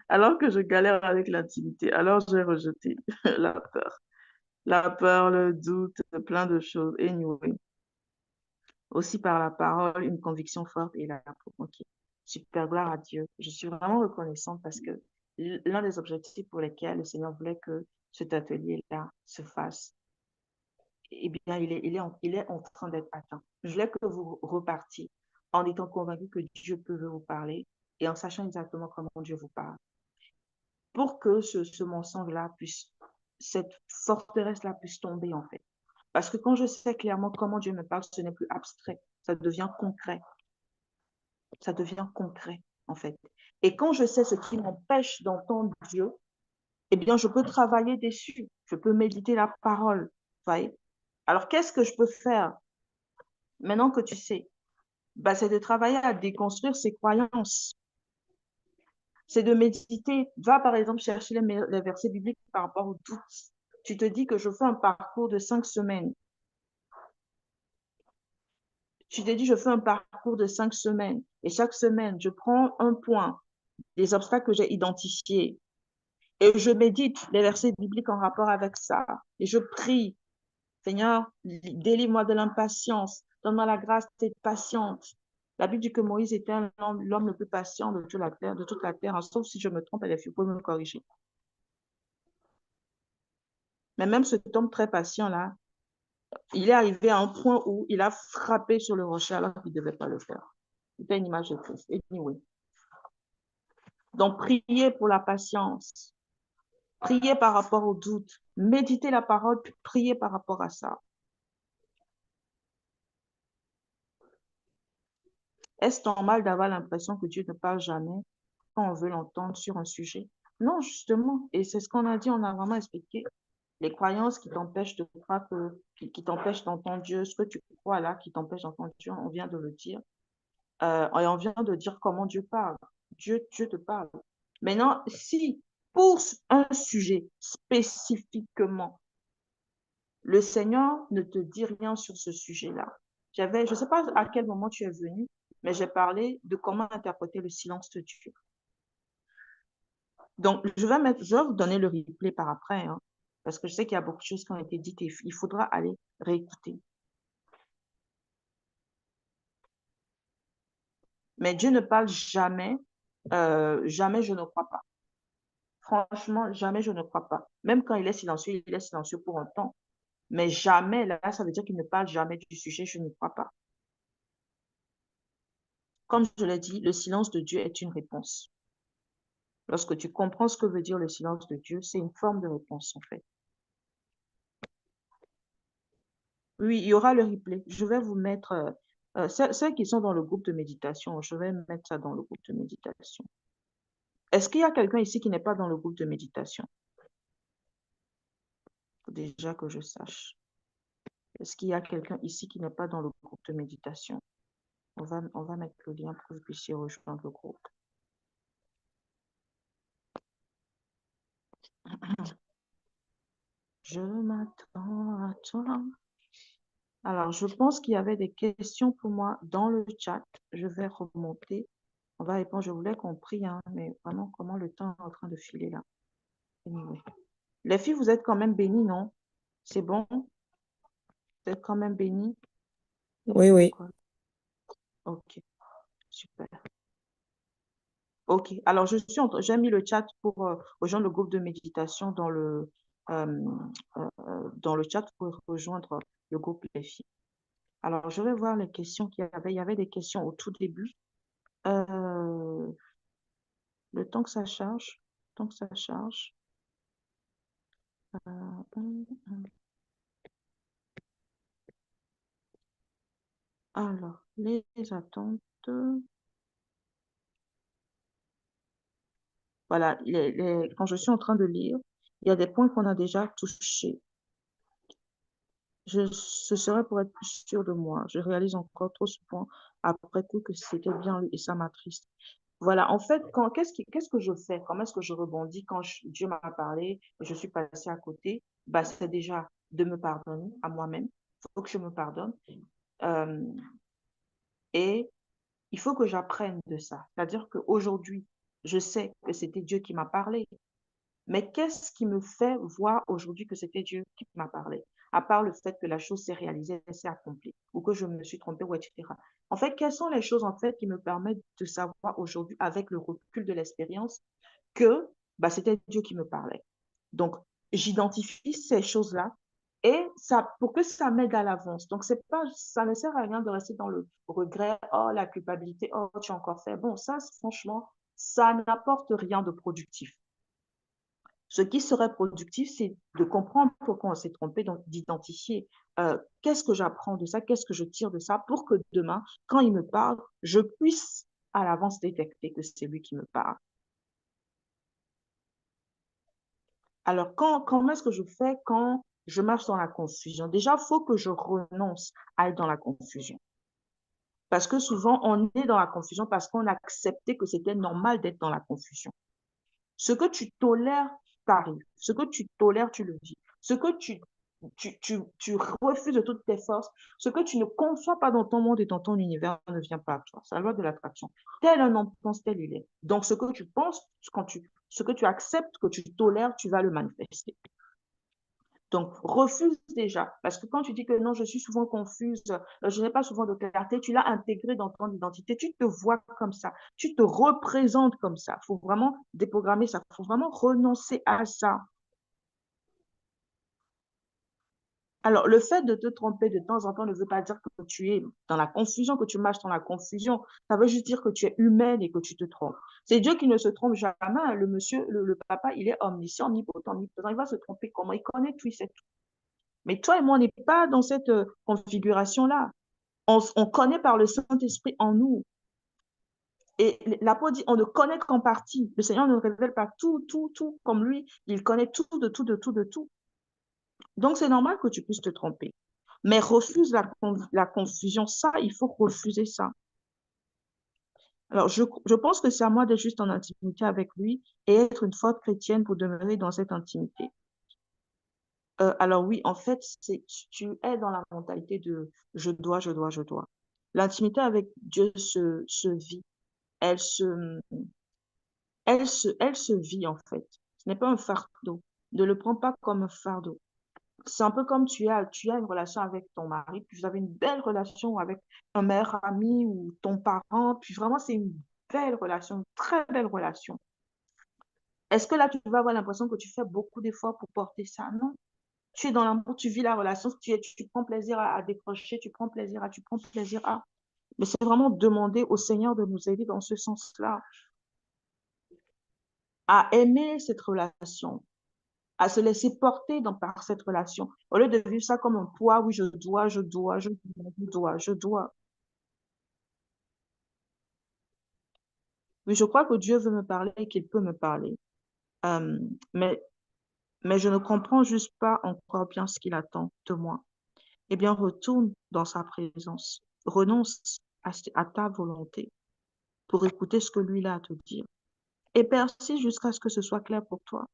Alors que je galère avec l'intimité, alors j'ai rejeté la peur. La peur, le doute, plein de choses. Anyway. Aussi par la parole, une conviction forte et la ok. Super, gloire à Dieu. Je suis vraiment reconnaissante parce que l'un des objectifs pour lesquels le Seigneur voulait que cet atelier-là se fasse, eh bien, il est en train d'être atteint. Je voulais que vous repartiez en étant convaincu que Dieu peut vous parler et en sachant exactement comment Dieu vous parle. Pour que ce mensonge-là puisse, cette forteresse-là puisse tomber en fait. Parce que quand je sais clairement comment Dieu me parle, ce n'est plus abstrait, ça devient concret. Ça devient concret, en fait. Et quand je sais ce qui m'empêche d'entendre Dieu, eh bien, je peux travailler dessus. Je peux méditer la parole. Voyez? Alors, qu'est-ce que je peux faire maintenant que tu sais? Bah, c'est de travailler à déconstruire ces croyances. C'est de méditer. Va, par exemple, chercher les versets bibliques par rapport au doute. Tu te dis que je fais un parcours de 5 semaines. Tu te dis, je fais un parcours de 5 semaines. Et chaque semaine, je prends un point des obstacles que j'ai identifiés. Et je médite les versets bibliques en rapport avec ça. Et je prie, Seigneur, délivre-moi de l'impatience. Donne-moi la grâce d'être patiente. La Bible dit que Moïse était l'homme le plus patient de toute la terre, sauf si je me trompe, elle est pour me corriger. Mais même cet homme très patient-là, il est arrivé à un point où il a frappé sur le rocher alors qu'il ne devait pas le faire. C'était une image de Christ. Anyway. Donc, priez pour la patience. Priez par rapport au doute. Méditez la parole, puis priez par rapport à ça. Est-ce normal d'avoir l'impression que Dieu ne parle jamais quand on veut l'entendre sur un sujet? Non, justement. Et c'est ce qu'on a dit, on a vraiment expliqué. Les croyances qui t'empêchent de croire qui t'empêchent d'entendre Dieu, ce que tu crois là, qui t'empêche d'entendre Dieu, on vient de le dire. et on vient de dire comment Dieu parle. Dieu te parle. Maintenant, si pour un sujet spécifiquement, le Seigneur ne te dit rien sur ce sujet-là. Je ne sais pas à quel moment tu es venu, mais j'ai parlé de comment interpréter le silence de Dieu. Donc, je vais vous donner le replay par après, hein, parce que je sais qu'il y a beaucoup de choses qui ont été dites et il faudra aller réécouter. Mais Dieu ne parle jamais, jamais je ne crois pas. Franchement, jamais je ne crois pas. Même quand il est silencieux pour un temps. Mais jamais, là, ça veut dire qu'il ne parle jamais du sujet, je ne crois pas. Comme je l'ai dit, le silence de Dieu est une réponse. Lorsque tu comprends ce que veut dire le silence de Dieu, c'est une forme de réponse, en fait. Oui, il y aura le replay. Je vais vous mettre, ceux qui sont dans le groupe de méditation, je vais mettre ça dans le groupe de méditation. Est-ce qu'il y a quelqu'un ici qui n'est pas dans le groupe de méditation? Faut déjà que je sache. Est-ce qu'il y a quelqu'un ici qui n'est pas dans le groupe de méditation? On va mettre le lien pour que vous puissiez rejoindre le groupe. Je m'attends à toi. Alors, je pense qu'il y avait des questions pour moi dans le chat. Je vais remonter. On va répondre. Je voulais qu'on prie, hein, mais vraiment, comment le temps est en train de filer là. Anyway. Les filles, vous êtes quand même bénies, non? C'est bon? Vous êtes quand même bénies? Oui, oui. Ok, super. Ok, alors j'ai mis le chat pour rejoindre le groupe de méditation dans le chat pour rejoindre le groupe les filles. Alors, je vais voir les questions qu'il y avait. Il y avait des questions au tout début. Le temps que ça charge, Alors, les attentes. Voilà, quand je suis en train de lire, il y a des points qu'on a déjà touchés. Ce serait pour être plus sûr de moi. Je réalise encore trop souvent après coup que c'était bien lui et ça m'attriste. Voilà, en fait, qu'est-ce que je fais? Comment est-ce que je rebondis quand Dieu m'a parlé et je suis passée à côté? Bah, c'est déjà de me pardonner à moi-même. Il faut que je me pardonne. Euh, et il faut que j'apprenne de ça. C'est-à-dire qu'aujourd'hui, je sais que c'était Dieu qui m'a parlé. Mais qu'est-ce qui me fait voir aujourd'hui que c'était Dieu qui m'a parlé? À part le fait que la chose s'est réalisée, elle s'est accomplie, ou que je me suis trompée, ou etc. En fait, quelles sont les choses en fait qui me permettent de savoir aujourd'hui, avec le recul de l'expérience, que bah, c'était Dieu qui me parlait? Donc, j'identifie ces choses-là et ça, pour que ça m'aide à l'avance. Donc, ça ne sert à rien de rester dans le regret, oh, la culpabilité, oh, tu as encore fait. Bon, ça, franchement, ça n'apporte rien de productif. Ce qui serait productif, c'est de comprendre pourquoi on s'est trompé, donc d'identifier qu'est-ce que j'apprends de ça, qu'est-ce que je tire de ça, pour que demain, quand il me parle, je puisse à l'avance détecter que c'est lui qui me parle. Alors, comment est-ce que je fais quand je marche dans la confusion? Déjà, il faut que je renonce à être dans la confusion. Parce que souvent, on est dans la confusion parce qu'on a accepté que c'était normal d'être dans la confusion. Ce que tu tolères t'arrive. Ce que tu tolères, tu le vis. Ce que tu refuses de toutes tes forces, ce que tu ne conçois pas dans ton monde et dans ton univers ne vient pas à toi. C'est la loi de l'attraction. Tel un homme pense, tel il est. Donc, ce que tu penses, ce que tu acceptes, que tu tolères, tu vas le manifester. Donc, refuse déjà. Parce que quand tu dis que non, je suis souvent confuse, je n'ai pas souvent de clarté, tu l'as intégré dans ton identité. Tu te vois comme ça. Tu te représentes comme ça. Il faut vraiment déprogrammer ça. Il faut vraiment renoncer à ça. Alors, le fait de te tromper de temps en temps ne veut pas dire que tu es dans la confusion, que tu marches dans la confusion. Ça veut juste dire que tu es humaine et que tu te trompes. C'est Dieu qui ne se trompe jamais. Le monsieur, le papa, il est omniscient, omnipotent, omniprésent. Il va se tromper comment? Il connaît tout, il sait tout. Mais toi et moi, on n'est pas dans cette configuration-là. On connaît par le Saint-Esprit en nous. Et l'apôtre dit, on ne connaît qu'en partie. Le Seigneur ne révèle pas tout, comme lui. Il connaît tout, de tout, de tout, de tout. Donc, c'est normal que tu puisses te tromper. Mais refuse la confusion. Ça, il faut refuser ça. Alors, je pense que c'est à moi d'être juste en intimité avec lui et être une forte chrétienne pour demeurer dans cette intimité. Alors oui, en fait, tu es dans la mentalité de je dois, je dois, je dois. L'intimité avec Dieu se vit, elle se, elle se vit en fait. Ce n'est pas un fardeau. Ne le prends pas comme un fardeau. C'est un peu comme tu as une relation avec ton mari, puis vous avez une belle relation avec un meilleur ami ou ton parent, puis vraiment c'est une belle relation, une très belle relation. Est-ce que là tu vas avoir l'impression que tu fais beaucoup d'efforts pour porter ça? Non. Tu es dans l'amour, tu vis la relation, tu prends plaisir à décrocher, tu prends plaisir à. Mais c'est vraiment demander au Seigneur de nous aider dans ce sens-là, à aimer cette relation, à se laisser porter par cette relation, au lieu de vivre ça comme un poids, oui, je dois, je dois, je dois, je dois, je dois. Oui, je crois que Dieu veut me parler et qu'il peut me parler. Euh, mais, mais je ne comprends juste pas encore bien ce qu'il attend de moi. Eh bien, retourne dans sa présence. Renonce à ta volonté pour écouter ce que lui a à te dire. Et persiste jusqu'à ce que ce soit clair pour toi.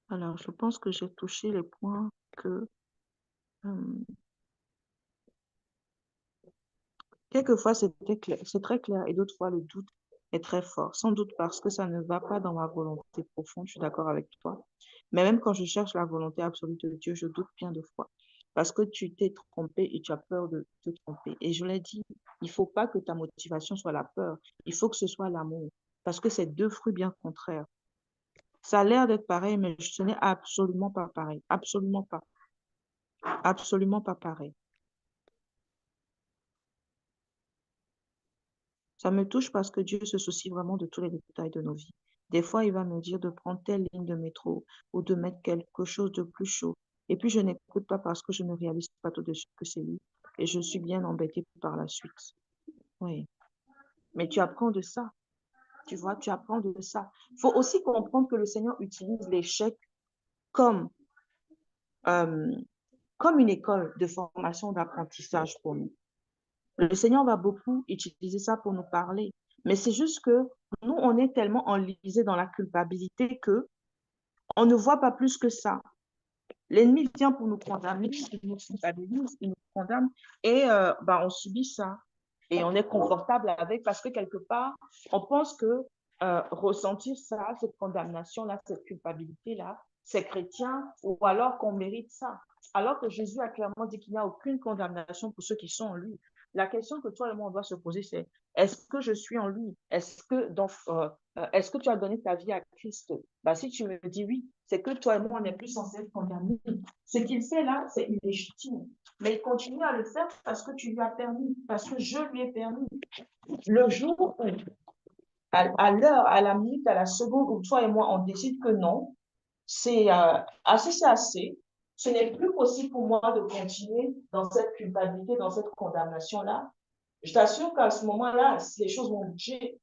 Alors, je pense que j'ai touché les points que euh, quelquefois c'est très clair et d'autres fois le doute est très fort. Sans doute parce que ça ne va pas dans ma volonté profonde, je suis d'accord avec toi. Mais même quand je cherche la volonté absolue de Dieu, je doute bien de fois. Parce que tu t'es trompé et tu as peur de te tromper. Et je l'ai dit, il ne faut pas que ta motivation soit la peur. Il faut que ce soit l'amour. Parce que c'est deux fruits bien contraires. Ça a l'air d'être pareil, mais ce n'est absolument pas pareil. Absolument pas. Absolument pas pareil. Ça me touche parce que Dieu se soucie vraiment de tous les détails de nos vies. Des fois, il va me dire de prendre telle ligne de métro ou de mettre quelque chose de plus chaud. Et puis, je n'écoute pas parce que je ne réalise pas tout de suite que c'est lui. Et je suis bien embêtée par la suite. Oui. Mais tu apprends de ça. Tu vois, tu apprends de ça. Il faut aussi comprendre que le Seigneur utilise l'échec comme, euh, comme une école de formation, d'apprentissage pour nous. Le Seigneur va beaucoup utiliser ça pour nous parler. Mais c'est juste que nous, on est tellement enlisés dans la culpabilité que on ne voit pas plus que ça. L'ennemi vient pour nous condamner, il nous culpabilise, il nous condamne et on subit ça. Et on est confortable avec parce que quelque part, on pense que ressentir ça, cette condamnation-là, cette culpabilité-là, c'est chrétien ou alors qu'on mérite ça. Alors que Jésus a clairement dit qu'il n'y a aucune condamnation pour ceux qui sont en lui. La question que toi et moi, on doit se poser, c'est est-ce que je suis en lui? Est-ce que tu as donné ta vie à Christ? Bah, si tu me dis oui, c'est que toi et moi, on n'est plus censés être condamnés. Ce qu'il fait là, c'est illégitime. Mais il continue à le faire parce que tu lui as permis, parce que je lui ai permis. Le jour où, à l'heure, à la minute, à la seconde où toi et moi, on décide que non, c'est assez, c'est assez. Ce n'est plus possible pour moi de continuer dans cette culpabilité, dans cette condamnation-là. Je t'assure qu'à ce moment-là, les choses vont bouger.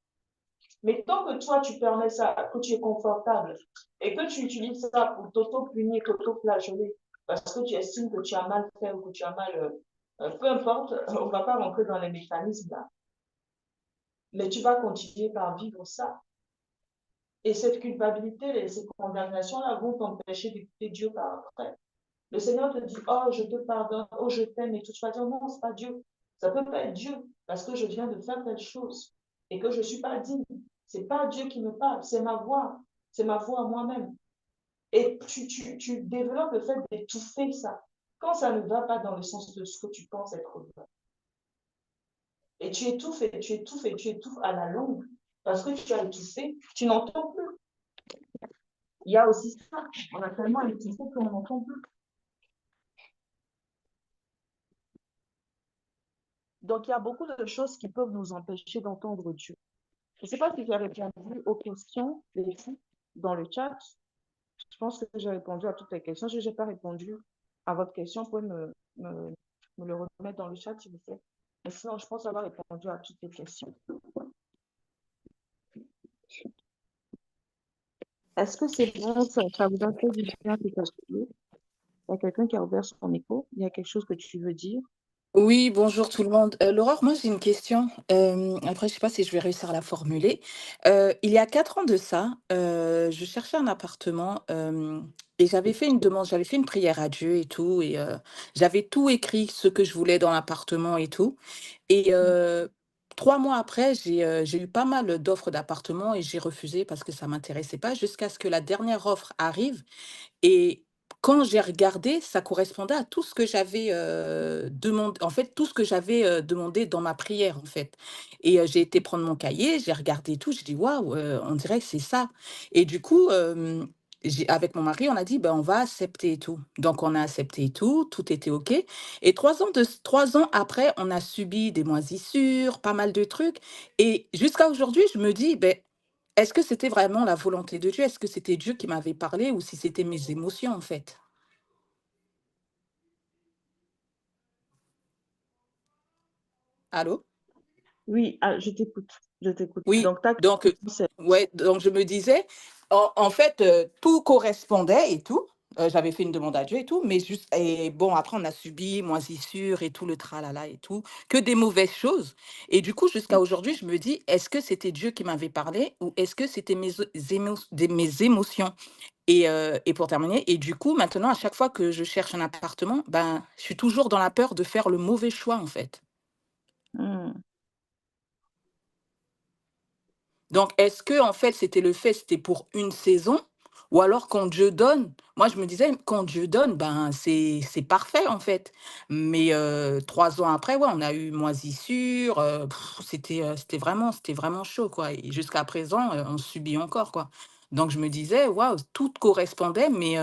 Mais tant que toi, tu permets ça, que tu es confortable et que tu utilises ça pour t'auto-punir, t'auto-flageller, parce que tu estimes que tu as mal fait ou que tu as mal, peu importe, on ne va pas rentrer dans les mécanismes là. Mais tu vas continuer par vivre ça. Et cette culpabilité et ces condamnations-là vont t'empêcher d'écouter Dieu par après. Le Seigneur te dit, oh, je te pardonne, oh, je t'aime, et tout. Tu vas dire, non, ce n'est pas Dieu. Ça ne peut pas être Dieu, parce que je viens de faire telle chose et que je ne suis pas digne. Ce n'est pas Dieu qui me parle, c'est ma voix à moi-même. Et tu développes le fait d'étouffer ça. Quand ça ne va pas dans le sens de ce que tu penses être vrai. Et tu étouffes et tu étouffes et tu étouffes à la longue. Parce que tu as étouffé, tu n'entends plus. Il y a aussi ça. On a tellement étouffé qu'on n'entend plus. Donc, il y a beaucoup de choses qui peuvent nous empêcher d'entendre Dieu. Je ne sais pas si j'ai répondu aux questions, les filles, dans le chat. Je pense que j'ai répondu à toutes les questions. Si je n'ai pas répondu à votre question, vous pouvez me le remettre dans le chat, s'il vous plaît. Mais sinon, je pense avoir répondu à toutes les questions. Est-ce que c'est bon? Ça vous a fait du bien de t'assurer? Il y a quelqu'un qui a ouvert son micro. Il y a quelque chose que tu veux dire? Oui, bonjour tout le monde. Laurore, moi j'ai une question. Après, je sais pas si je vais réussir à la formuler. Il y a 4 ans de ça, je cherchais un appartement et j'avais fait une demande, j'avais fait une prière à Dieu et tout, et j'avais tout écrit, ce que je voulais dans l'appartement et tout. Et 3 mois après, j'ai eu pas mal d'offres d'appartements et j'ai refusé parce que ça m'intéressait pas, jusqu'à ce que la dernière offre arrive. Et quand j'ai regardé, ça correspondait à tout ce que j'avais, demandé en fait, tout ce que j'avais, demandé dans ma prière, en fait. Et j'ai été prendre mon cahier, j'ai regardé tout, j'ai dit: «Waouh, on dirait que c'est ça». Et du coup, j'ai avec mon mari, on a dit: «Ben, on va accepter et tout». Donc on a accepté et tout était OK. Et 3 ans après, on a subi des moisissures, pas mal de trucs. Et jusqu'à aujourd'hui, je me dis: ben, est-ce que c'était vraiment la volonté de Dieu? Est-ce que c'était Dieu qui m'avait parlé ou si c'était mes émotions, en fait? Allô? Oui, je t'écoute. Je t'écoute. Oui, Donc, ta donc question, c'est ouais, donc je me disais, en fait, tout correspondait et tout. J'avais fait une demande à Dieu et tout, mais juste et bon, après on a subi moisissures et tout le tralala et tout, que des mauvaises choses. Et du coup, jusqu'à aujourd'hui, je me dis: «Est-ce que c'était Dieu qui m'avait parlé ou est-ce que c'était mes émotions?» Et pour terminer, et du coup, maintenant, à chaque fois que je cherche un appartement, ben, je suis toujours dans la peur de faire le mauvais choix, en fait. Mmh. Donc, est-ce que en fait, c'était pour une saison? Ou alors quand Dieu donne, moi je me disais, quand Dieu donne, ben c'est parfait en fait. Mais 3 ans après, ouais, on a eu moisissure, c'était vraiment chaud, quoi. Et jusqu'à présent, on subit encore, quoi. Donc je me disais: «Waouh, tout correspondait, mais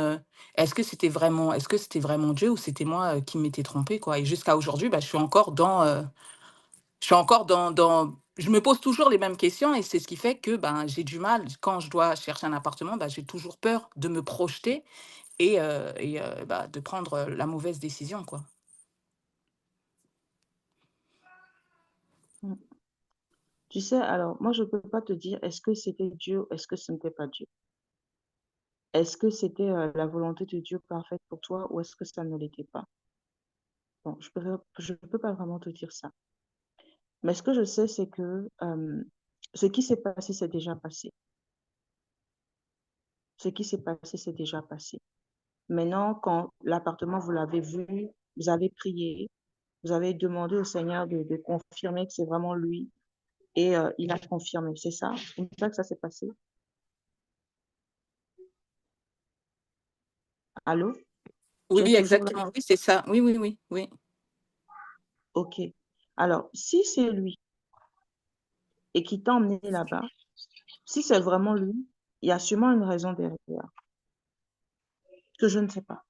est-ce que c'était vraiment Dieu ou c'était moi, qui m'étais trompée, quoi?» Et jusqu'à aujourd'hui, bah, je suis encore dans je me pose toujours les mêmes questions et c'est ce qui fait que, ben, j'ai du mal quand je dois chercher un appartement, bah, j'ai toujours peur de me projeter bah, de prendre, la mauvaise décision, quoi. Mmh. Tu sais, alors, moi, je ne peux pas te dire est-ce que c'était Dieu ou est-ce que ce n'était pas Dieu. Est-ce que c'était la volonté de Dieu parfaite pour toi ou est-ce que ça ne l'était pas? Bon, je peux pas vraiment te dire ça. Mais ce que je sais, c'est que ce qui s'est passé, c'est déjà passé. Ce qui s'est passé, c'est déjà passé. Maintenant, quand l'appartement, vous l'avez vu, vous avez prié, vous avez demandé au Seigneur de confirmer que c'est vraiment lui et il a confirmé. C'est ça? C'est comme ça que ça s'est passé? Allô? Tu es Oui, toujours là? exactement, oui, c'est ça. Oui, oui, oui, oui. OK. Alors, si c'est lui et qui t'a emmené là-bas, si c'est vraiment lui, il y a sûrement une raison derrière que je ne sais pas.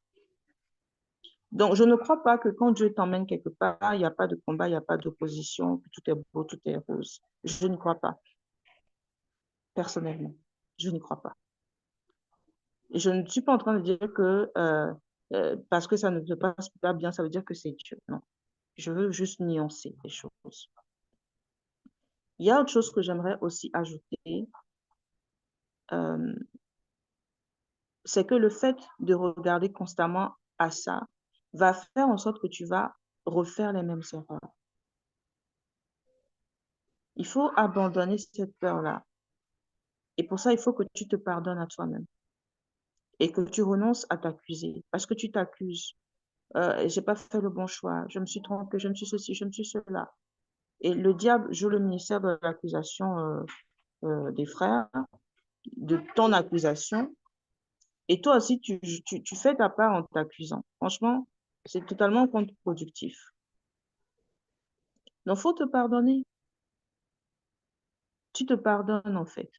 Donc, je ne crois pas que quand Dieu t'emmène quelque part, il n'y a pas de combat, il n'y a pas d'opposition, que tout est beau, tout est rose. Je ne crois pas, personnellement. Je n'y crois pas. Je ne suis pas en train de dire que parce que ça ne se passe pas bien, ça veut dire que c'est Dieu. Non. Je veux juste nuancer les choses. Il y a autre chose que j'aimerais aussi ajouter, euh, c'est que le fait de regarder constamment à ça va faire en sorte que tu vas refaire les mêmes erreurs. Il faut abandonner cette peur-là. Et pour ça, il faut que tu te pardonnes à toi-même et que tu renonces à t'accuser. Parce que tu t'accuses. J'ai pas fait le bon choix. Je me suis trompée, je me suis ceci, je me suis cela. Et le diable joue le ministère de l'accusation des frères, de ton accusation. Et toi aussi, tu fais ta part en t'accusant. Franchement, c'est totalement contre-productif. Donc, il faut te pardonner. Tu te pardonnes, en fait.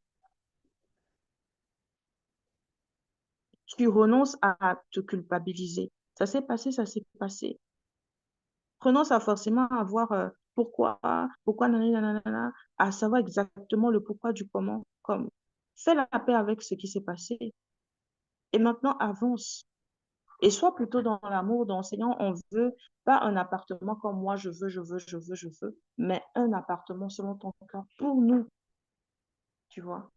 Tu renonces à te culpabiliser. Ça s'est passé, ça s'est passé. Renonce à forcément avoir pourquoi, nanana, à savoir exactement le pourquoi du comment. Comme, fais la paix avec ce qui s'est passé. Et maintenant, avance. Et sois plutôt dans l'amour, dans Seigneur, on veut pas un appartement comme moi, je veux, mais un appartement selon ton cœur pour nous, tu vois.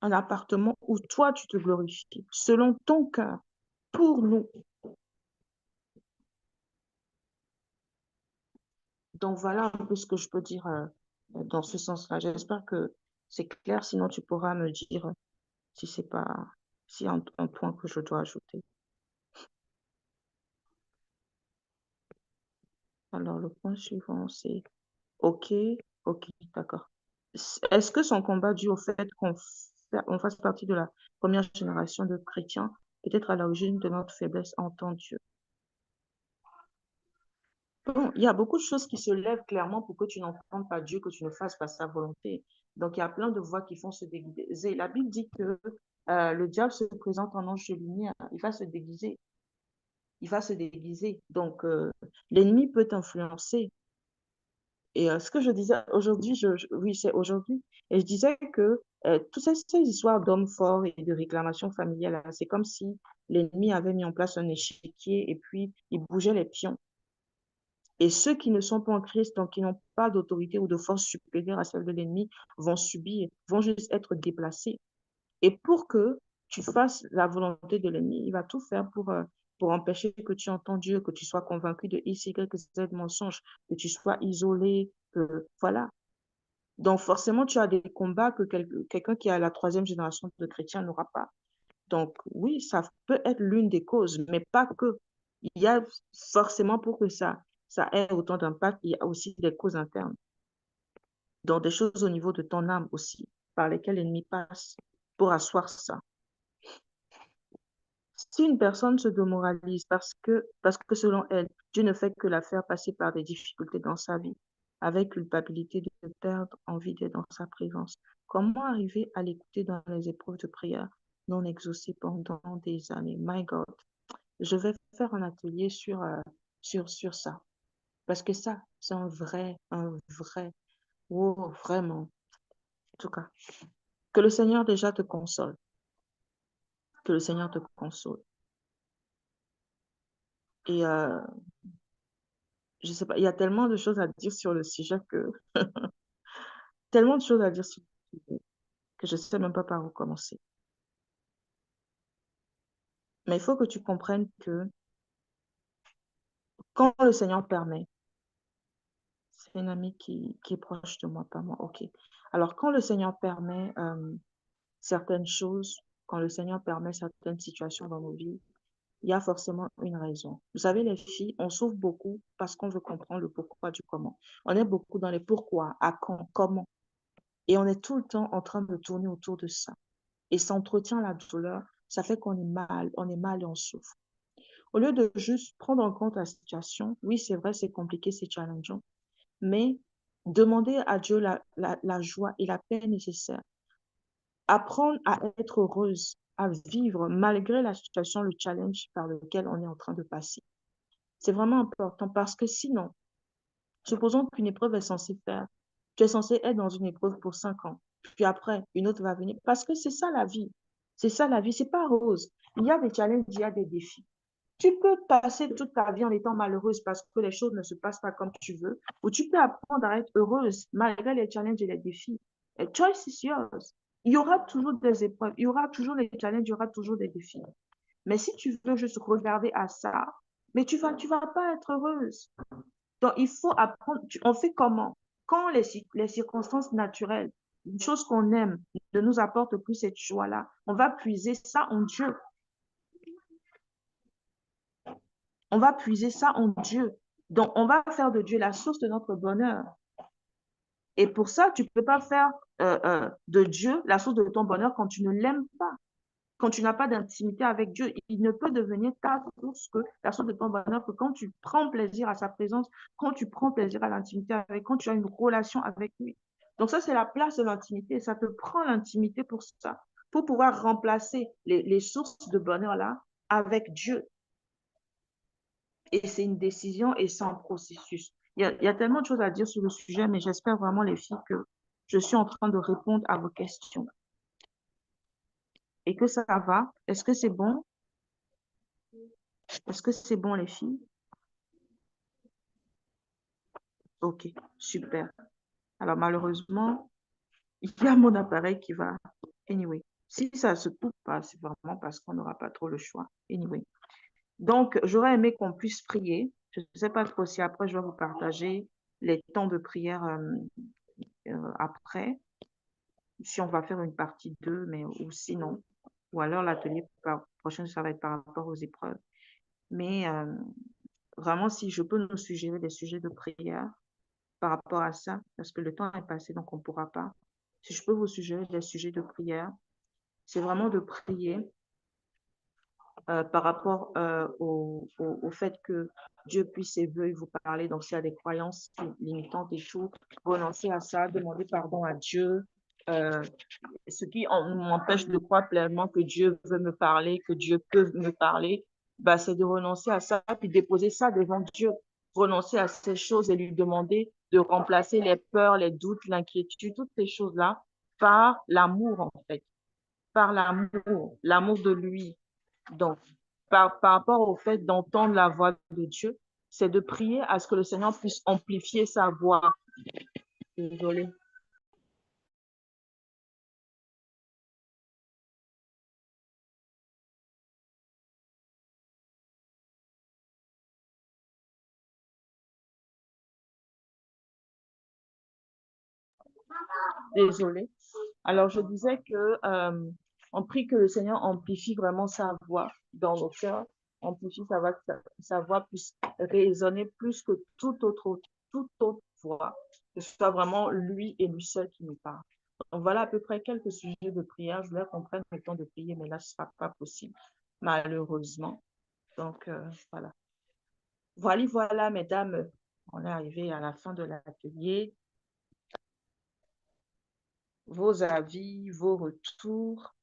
Un appartement où toi, tu te glorifies, selon ton cœur, pour nous. Donc, voilà un peu ce que je peux dire dans ce sens-là. J'espère que c'est clair, sinon tu pourras me dire si c'est pas, s'il y a un point que je dois ajouter. Alors, le point suivant, c'est OK, OK, d'accord. Est-ce que son combat dû au fait on fasse partie de la première génération de chrétiens, peut-être à l'origine de notre faiblesse en tant Dieu? Bon, il y a beaucoup de choses qui se lèvent clairement pour que tu n'entendes pas Dieu, que tu ne fasses pas sa volonté. Donc, il y a plein de voix qui font se déguiser. La Bible dit que le diable se présente en ange de lumière. Il va se déguiser. Il va se déguiser. Donc, l'ennemi peut t'influencer. Et ce que je disais aujourd'hui, oui, c'est aujourd'hui. Et je disais que toutes ces histoires d'hommes forts et de réclamations familiales, c'est comme si l'ennemi avait mis en place un échiquier et puis il bougeait les pions. Et ceux qui ne sont pas en Christ, donc qui n'ont pas d'autorité ou de force supérieure à celle de l'ennemi, vont subir, vont juste être déplacés. Et pour que tu fasses la volonté de l'ennemi, il va tout faire pour empêcher que tu entends Dieu, que tu sois convaincu de X, Y, Z mensonges, que tu sois isolé, que voilà. Donc forcément, tu as des combats que quelqu'un qui a la troisième génération de chrétiens n'aura pas. Donc oui, ça peut être l'une des causes, mais pas que. Il y a forcément pour que ça ait autant d'impact, il y a aussi des causes internes, donc des choses au niveau de ton âme aussi, par lesquelles l'ennemi passe pour asseoir ça. Si une personne se démoralise parce que selon elle, Dieu ne fait que la faire passer par des difficultés dans sa vie, avec culpabilité de perdre envie d'être dans sa présence, comment arriver à l'écouter dans les épreuves de prière non exaucées pendant des années? My God, je vais faire un atelier sur ça. Parce que ça, c'est un vrai, oh, vraiment. En tout cas, que le Seigneur déjà te console. Que le Seigneur te console. Et je sais pas, il y a tellement de choses à dire sur le sujet tellement de choses à dire sur le sujet que je ne sais même pas par où commencer. Mais il faut que tu comprennes que quand le Seigneur permet, c'est une amie qui est proche de moi, pas moi, ok. Alors, quand le Seigneur permet certaines choses, quand le Seigneur permet certaines situations dans nos vies, il y a forcément une raison. Vous savez, les filles, on souffre beaucoup parce qu'on veut comprendre le pourquoi du comment. On est beaucoup dans les pourquoi, à quand, comment. Et on est tout le temps en train de tourner autour de ça. Et ça entretient la douleur, ça fait qu'on est mal et on souffre. Au lieu de juste prendre en compte la situation, oui, c'est vrai, c'est compliqué, c'est challengeant, mais demander à Dieu la joie et la paix nécessaires. Apprendre à être heureuse, à vivre malgré la situation, le challenge par lequel on est en train de passer. C'est vraiment important parce que sinon, supposons qu'une épreuve est censée faire. Tu es censé être dans une épreuve pour 5 ans. Puis après, une autre va venir. Parce que c'est ça la vie. C'est ça la vie. C'est pas rose. Il y a des challenges, il y a des défis. Tu peux passer toute ta vie en étant malheureuse parce que les choses ne se passent pas comme tu veux. Ou tu peux apprendre à être heureuse malgré les challenges et les défis. A choice is yours. Il y aura toujours des épreuves. Il y aura toujours des challenges. Il y aura toujours des défis. Mais si tu veux juste regarder à ça, mais tu vas pas être heureuse. Donc, il faut apprendre. On fait comment? Quand les circonstances naturelles, une chose qu'on aime, ne nous apportent plus cette joie-là, on va puiser ça en Dieu. On va puiser ça en Dieu. Donc, on va faire de Dieu la source de notre bonheur. Et pour ça, tu ne peux pas faire de Dieu la source de ton bonheur quand tu ne l'aimes pas. Quand tu n'as pas d'intimité avec Dieu, il ne peut devenir ta source que la source de ton bonheur que quand tu prends plaisir à sa présence, quand tu prends plaisir à l'intimité avec, quand tu as une relation avec lui. Donc ça, c'est la place de l'intimité. Ça te prend l'intimité pour ça, pour pouvoir remplacer les sources de bonheur là avec Dieu. Et c'est une décision et c'est un processus. Il y a tellement de choses à dire sur le sujet, mais j'espère vraiment, les filles, que je suis en train de répondre à vos questions. Et que ça va? Est-ce que c'est bon? Est-ce que c'est bon, les filles? Ok, super. Alors, malheureusement, il y a mon appareil qui va. Anyway, si ça se coupe pas, c'est vraiment parce qu'on n'aura pas trop le choix. Anyway. Donc, j'aurais aimé qu'on puisse prier. Je ne sais pas trop si après, je vais vous partager les temps de prière après, si on va faire une partie 2, mais ou sinon, ou alors l'atelier prochain, ça va être par rapport aux épreuves. Mais vraiment, si je peux nous suggérer des sujets de prière par rapport à ça, parce que le temps est passé, donc on ne pourra pas. Si je peux vous suggérer des sujets de prière, c'est vraiment de prier par rapport au fait que Dieu puisse et veuille vous parler. Donc, s'il y a des croyances limitantes et tout, renoncer à ça, demander pardon à Dieu. Ce qui m'empêche de croire pleinement que Dieu veut me parler, que Dieu peut me parler, bah, c'est de renoncer à ça, puis déposer ça devant Dieu, renoncer à ces choses et lui demander de remplacer les peurs, les doutes, l'inquiétude, toutes ces choses-là par l'amour, en fait, par l'amour de lui. Donc, par rapport au fait d'entendre la voix de Dieu, c'est de prier à ce que le Seigneur puisse amplifier sa voix. Désolée. Désolée. Alors, je disais que on prie que le Seigneur amplifie vraiment sa voix dans nos cœurs, amplifie sa voix puisse résonner plus que toute autre voix, que ce soit vraiment lui et lui seul qui nous parle. Donc, voilà à peu près quelques sujets de prière. Je voulais qu'on prenne le temps de prier, mais là, ce ne sera pas possible, malheureusement. Donc, voilà. Voilà, mesdames, on est arrivé à la fin de l'atelier. Vos avis, vos retours.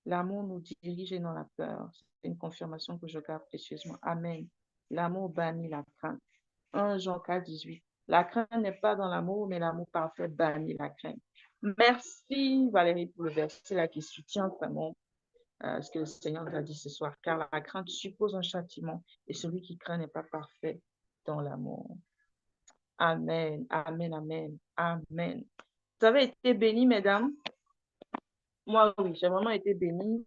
L'amour nous dirige et non la peur. C'est une confirmation que je garde précieusement. Amen. L'amour bannit la crainte. 1 Jean 4, 18. La crainte n'est pas dans l'amour, mais l'amour parfait bannit la crainte. Merci Valérie pour le verset là qui soutient vraiment ce que le Seigneur nous a dit ce soir. Car la crainte suppose un châtiment et celui qui craint n'est pas parfait dans l'amour. Amen, amen, amen, amen. Vous avez été bénis, mesdames? Moi, oui, j'ai vraiment été bénie.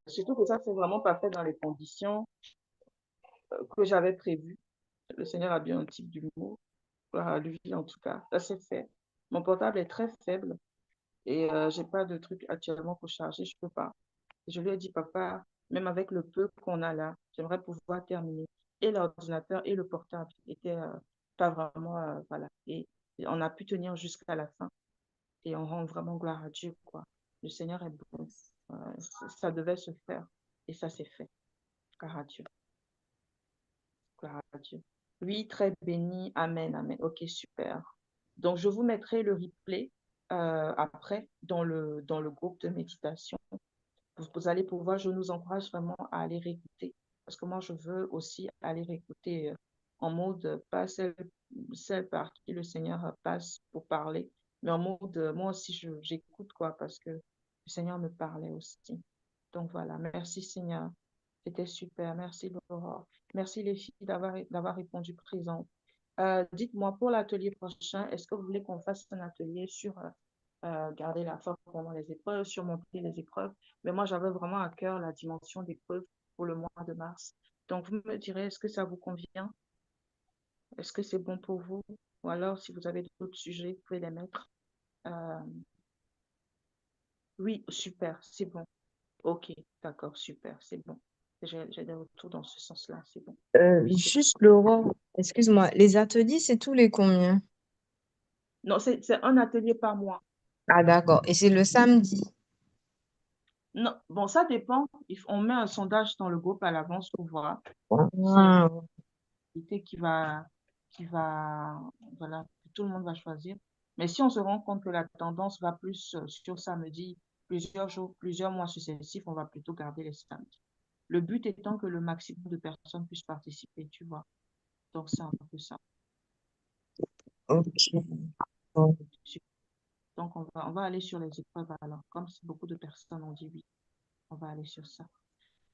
Surtout que ça, c'est vraiment pas fait dans les conditions que j'avais prévues. Le Seigneur a bien un type d'humour. Voilà, lui, en tout cas, ça s'est fait. Mon portable est très faible et j'ai pas de truc actuellement pour charger, je peux pas. Et je lui ai dit, papa, même avec le peu qu'on a là, j'aimerais pouvoir terminer. Et l'ordinateur et le portable étaient pas vraiment, voilà. Et on a pu tenir jusqu'à la fin. Et on rend vraiment gloire à Dieu, quoi. Le Seigneur est bon. Ça devait se faire et ça s'est fait. Gloire à Dieu. Gloire à Dieu. Oui, très béni. Amen, amen. Ok, super. Donc, je vous mettrai le replay après dans le groupe de méditation. Vous allez pouvoir, je nous encourage vraiment à aller réécouter parce que moi, je veux aussi aller réécouter en mode, pas celle par qui le Seigneur passe pour parler, mais en mode, moi aussi, j'écoute quoi parce que le Seigneur me parlait aussi. Donc voilà, merci Seigneur. C'était super. Merci Laura. Merci les filles d'avoir répondu présent. Dites-moi pour l'atelier prochain, est-ce que vous voulez qu'on fasse un atelier sur garder la foi pendant les épreuves, surmonter les épreuves? Mais moi, j'avais vraiment à cœur la dimension d'épreuve pour le mois de mars. Donc, vous me direz, est-ce que ça vous convient? Est-ce que c'est bon pour vous? Ou alors, si vous avez d'autres sujets, vous pouvez les mettre. Euh, oui, super, c'est bon. Ok, d'accord, super, c'est bon. J'ai des retours dans ce sens-là, c'est bon. Juste Laura, excuse-moi, les ateliers, c'est tous les combien? Non, c'est un atelier par mois. Ah, d'accord. Et c'est le samedi. Non, bon, ça dépend. On met un sondage dans le groupe à l'avance pour voir s'il y a Ah, une activité voilà, que tout le monde va choisir. Mais si on se rend compte que la tendance va plus sur samedi, plusieurs jours, plusieurs mois successifs, on va plutôt garder les samedis. Le but étant que le maximum de personnes puissent participer, tu vois. Donc, c'est un peu ça. ok. Bon. Donc, on va aller sur les épreuves alors. Comme si beaucoup de personnes ont dit oui, on va aller sur ça.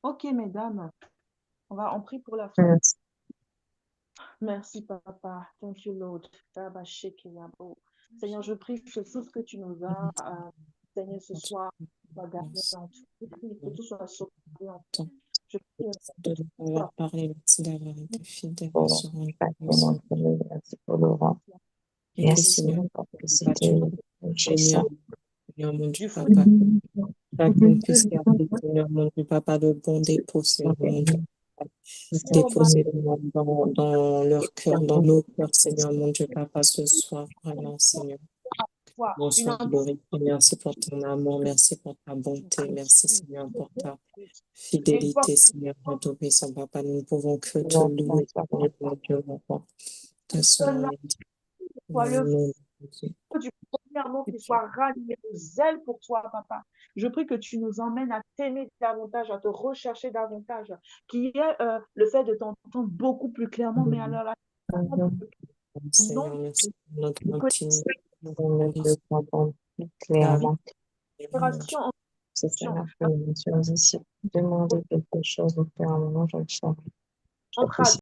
Ok, mesdames, on prie pour la fin. Merci. Merci, papa. Thank you, Lord. Seigneur, je prie que tout ce que tu nous as, Seigneur, ce soir, soit gardé en tout, que tout soit sauvé en tout. Je prie de nous avoir parlé, merci d'avoir été fidèle à pour ce rendez-vous, chaque témoin, merci pour Laurent. et que Merci Seigneur, Seigneur pour que pas c'était tu j'ai Seigneur, ça. Seigneur mon Dieu, du fruit Papa, chacun puisse garder, Seigneur mon Dieu, Papa, le bon dépôt, Seigneur mon Dieu. Oh, ma Déposer dans leur cœur, dans nos cœurs, Seigneur mon Dieu, Papa, ce soir, vraiment, Seigneur. foi, On une soit glorifié. Merci pour ton amour, merci pour ta bonté, merci, Seigneur, pour ta fidélité, Seigneur, pour ton puissant, Papa. Nous ne pouvons que te louer, Seigneur, mon Dieu, mon roi. De son nom, soit dans le le nom de Jésus. du premier amour qui soit rallié au zèle pour toi, papa. Je prie que tu nous emmènes à t'aimer davantage, à te rechercher davantage, qui est le fait de t'entendre beaucoup plus clairement, mais alors là, non, Seigneur, merci pour notre que intimité. On peut comprendre plus clairement. l'inspiration en C'est ça la première chose. Si vous demandez quelque chose au Père, à un moment, je le ferai. Je entre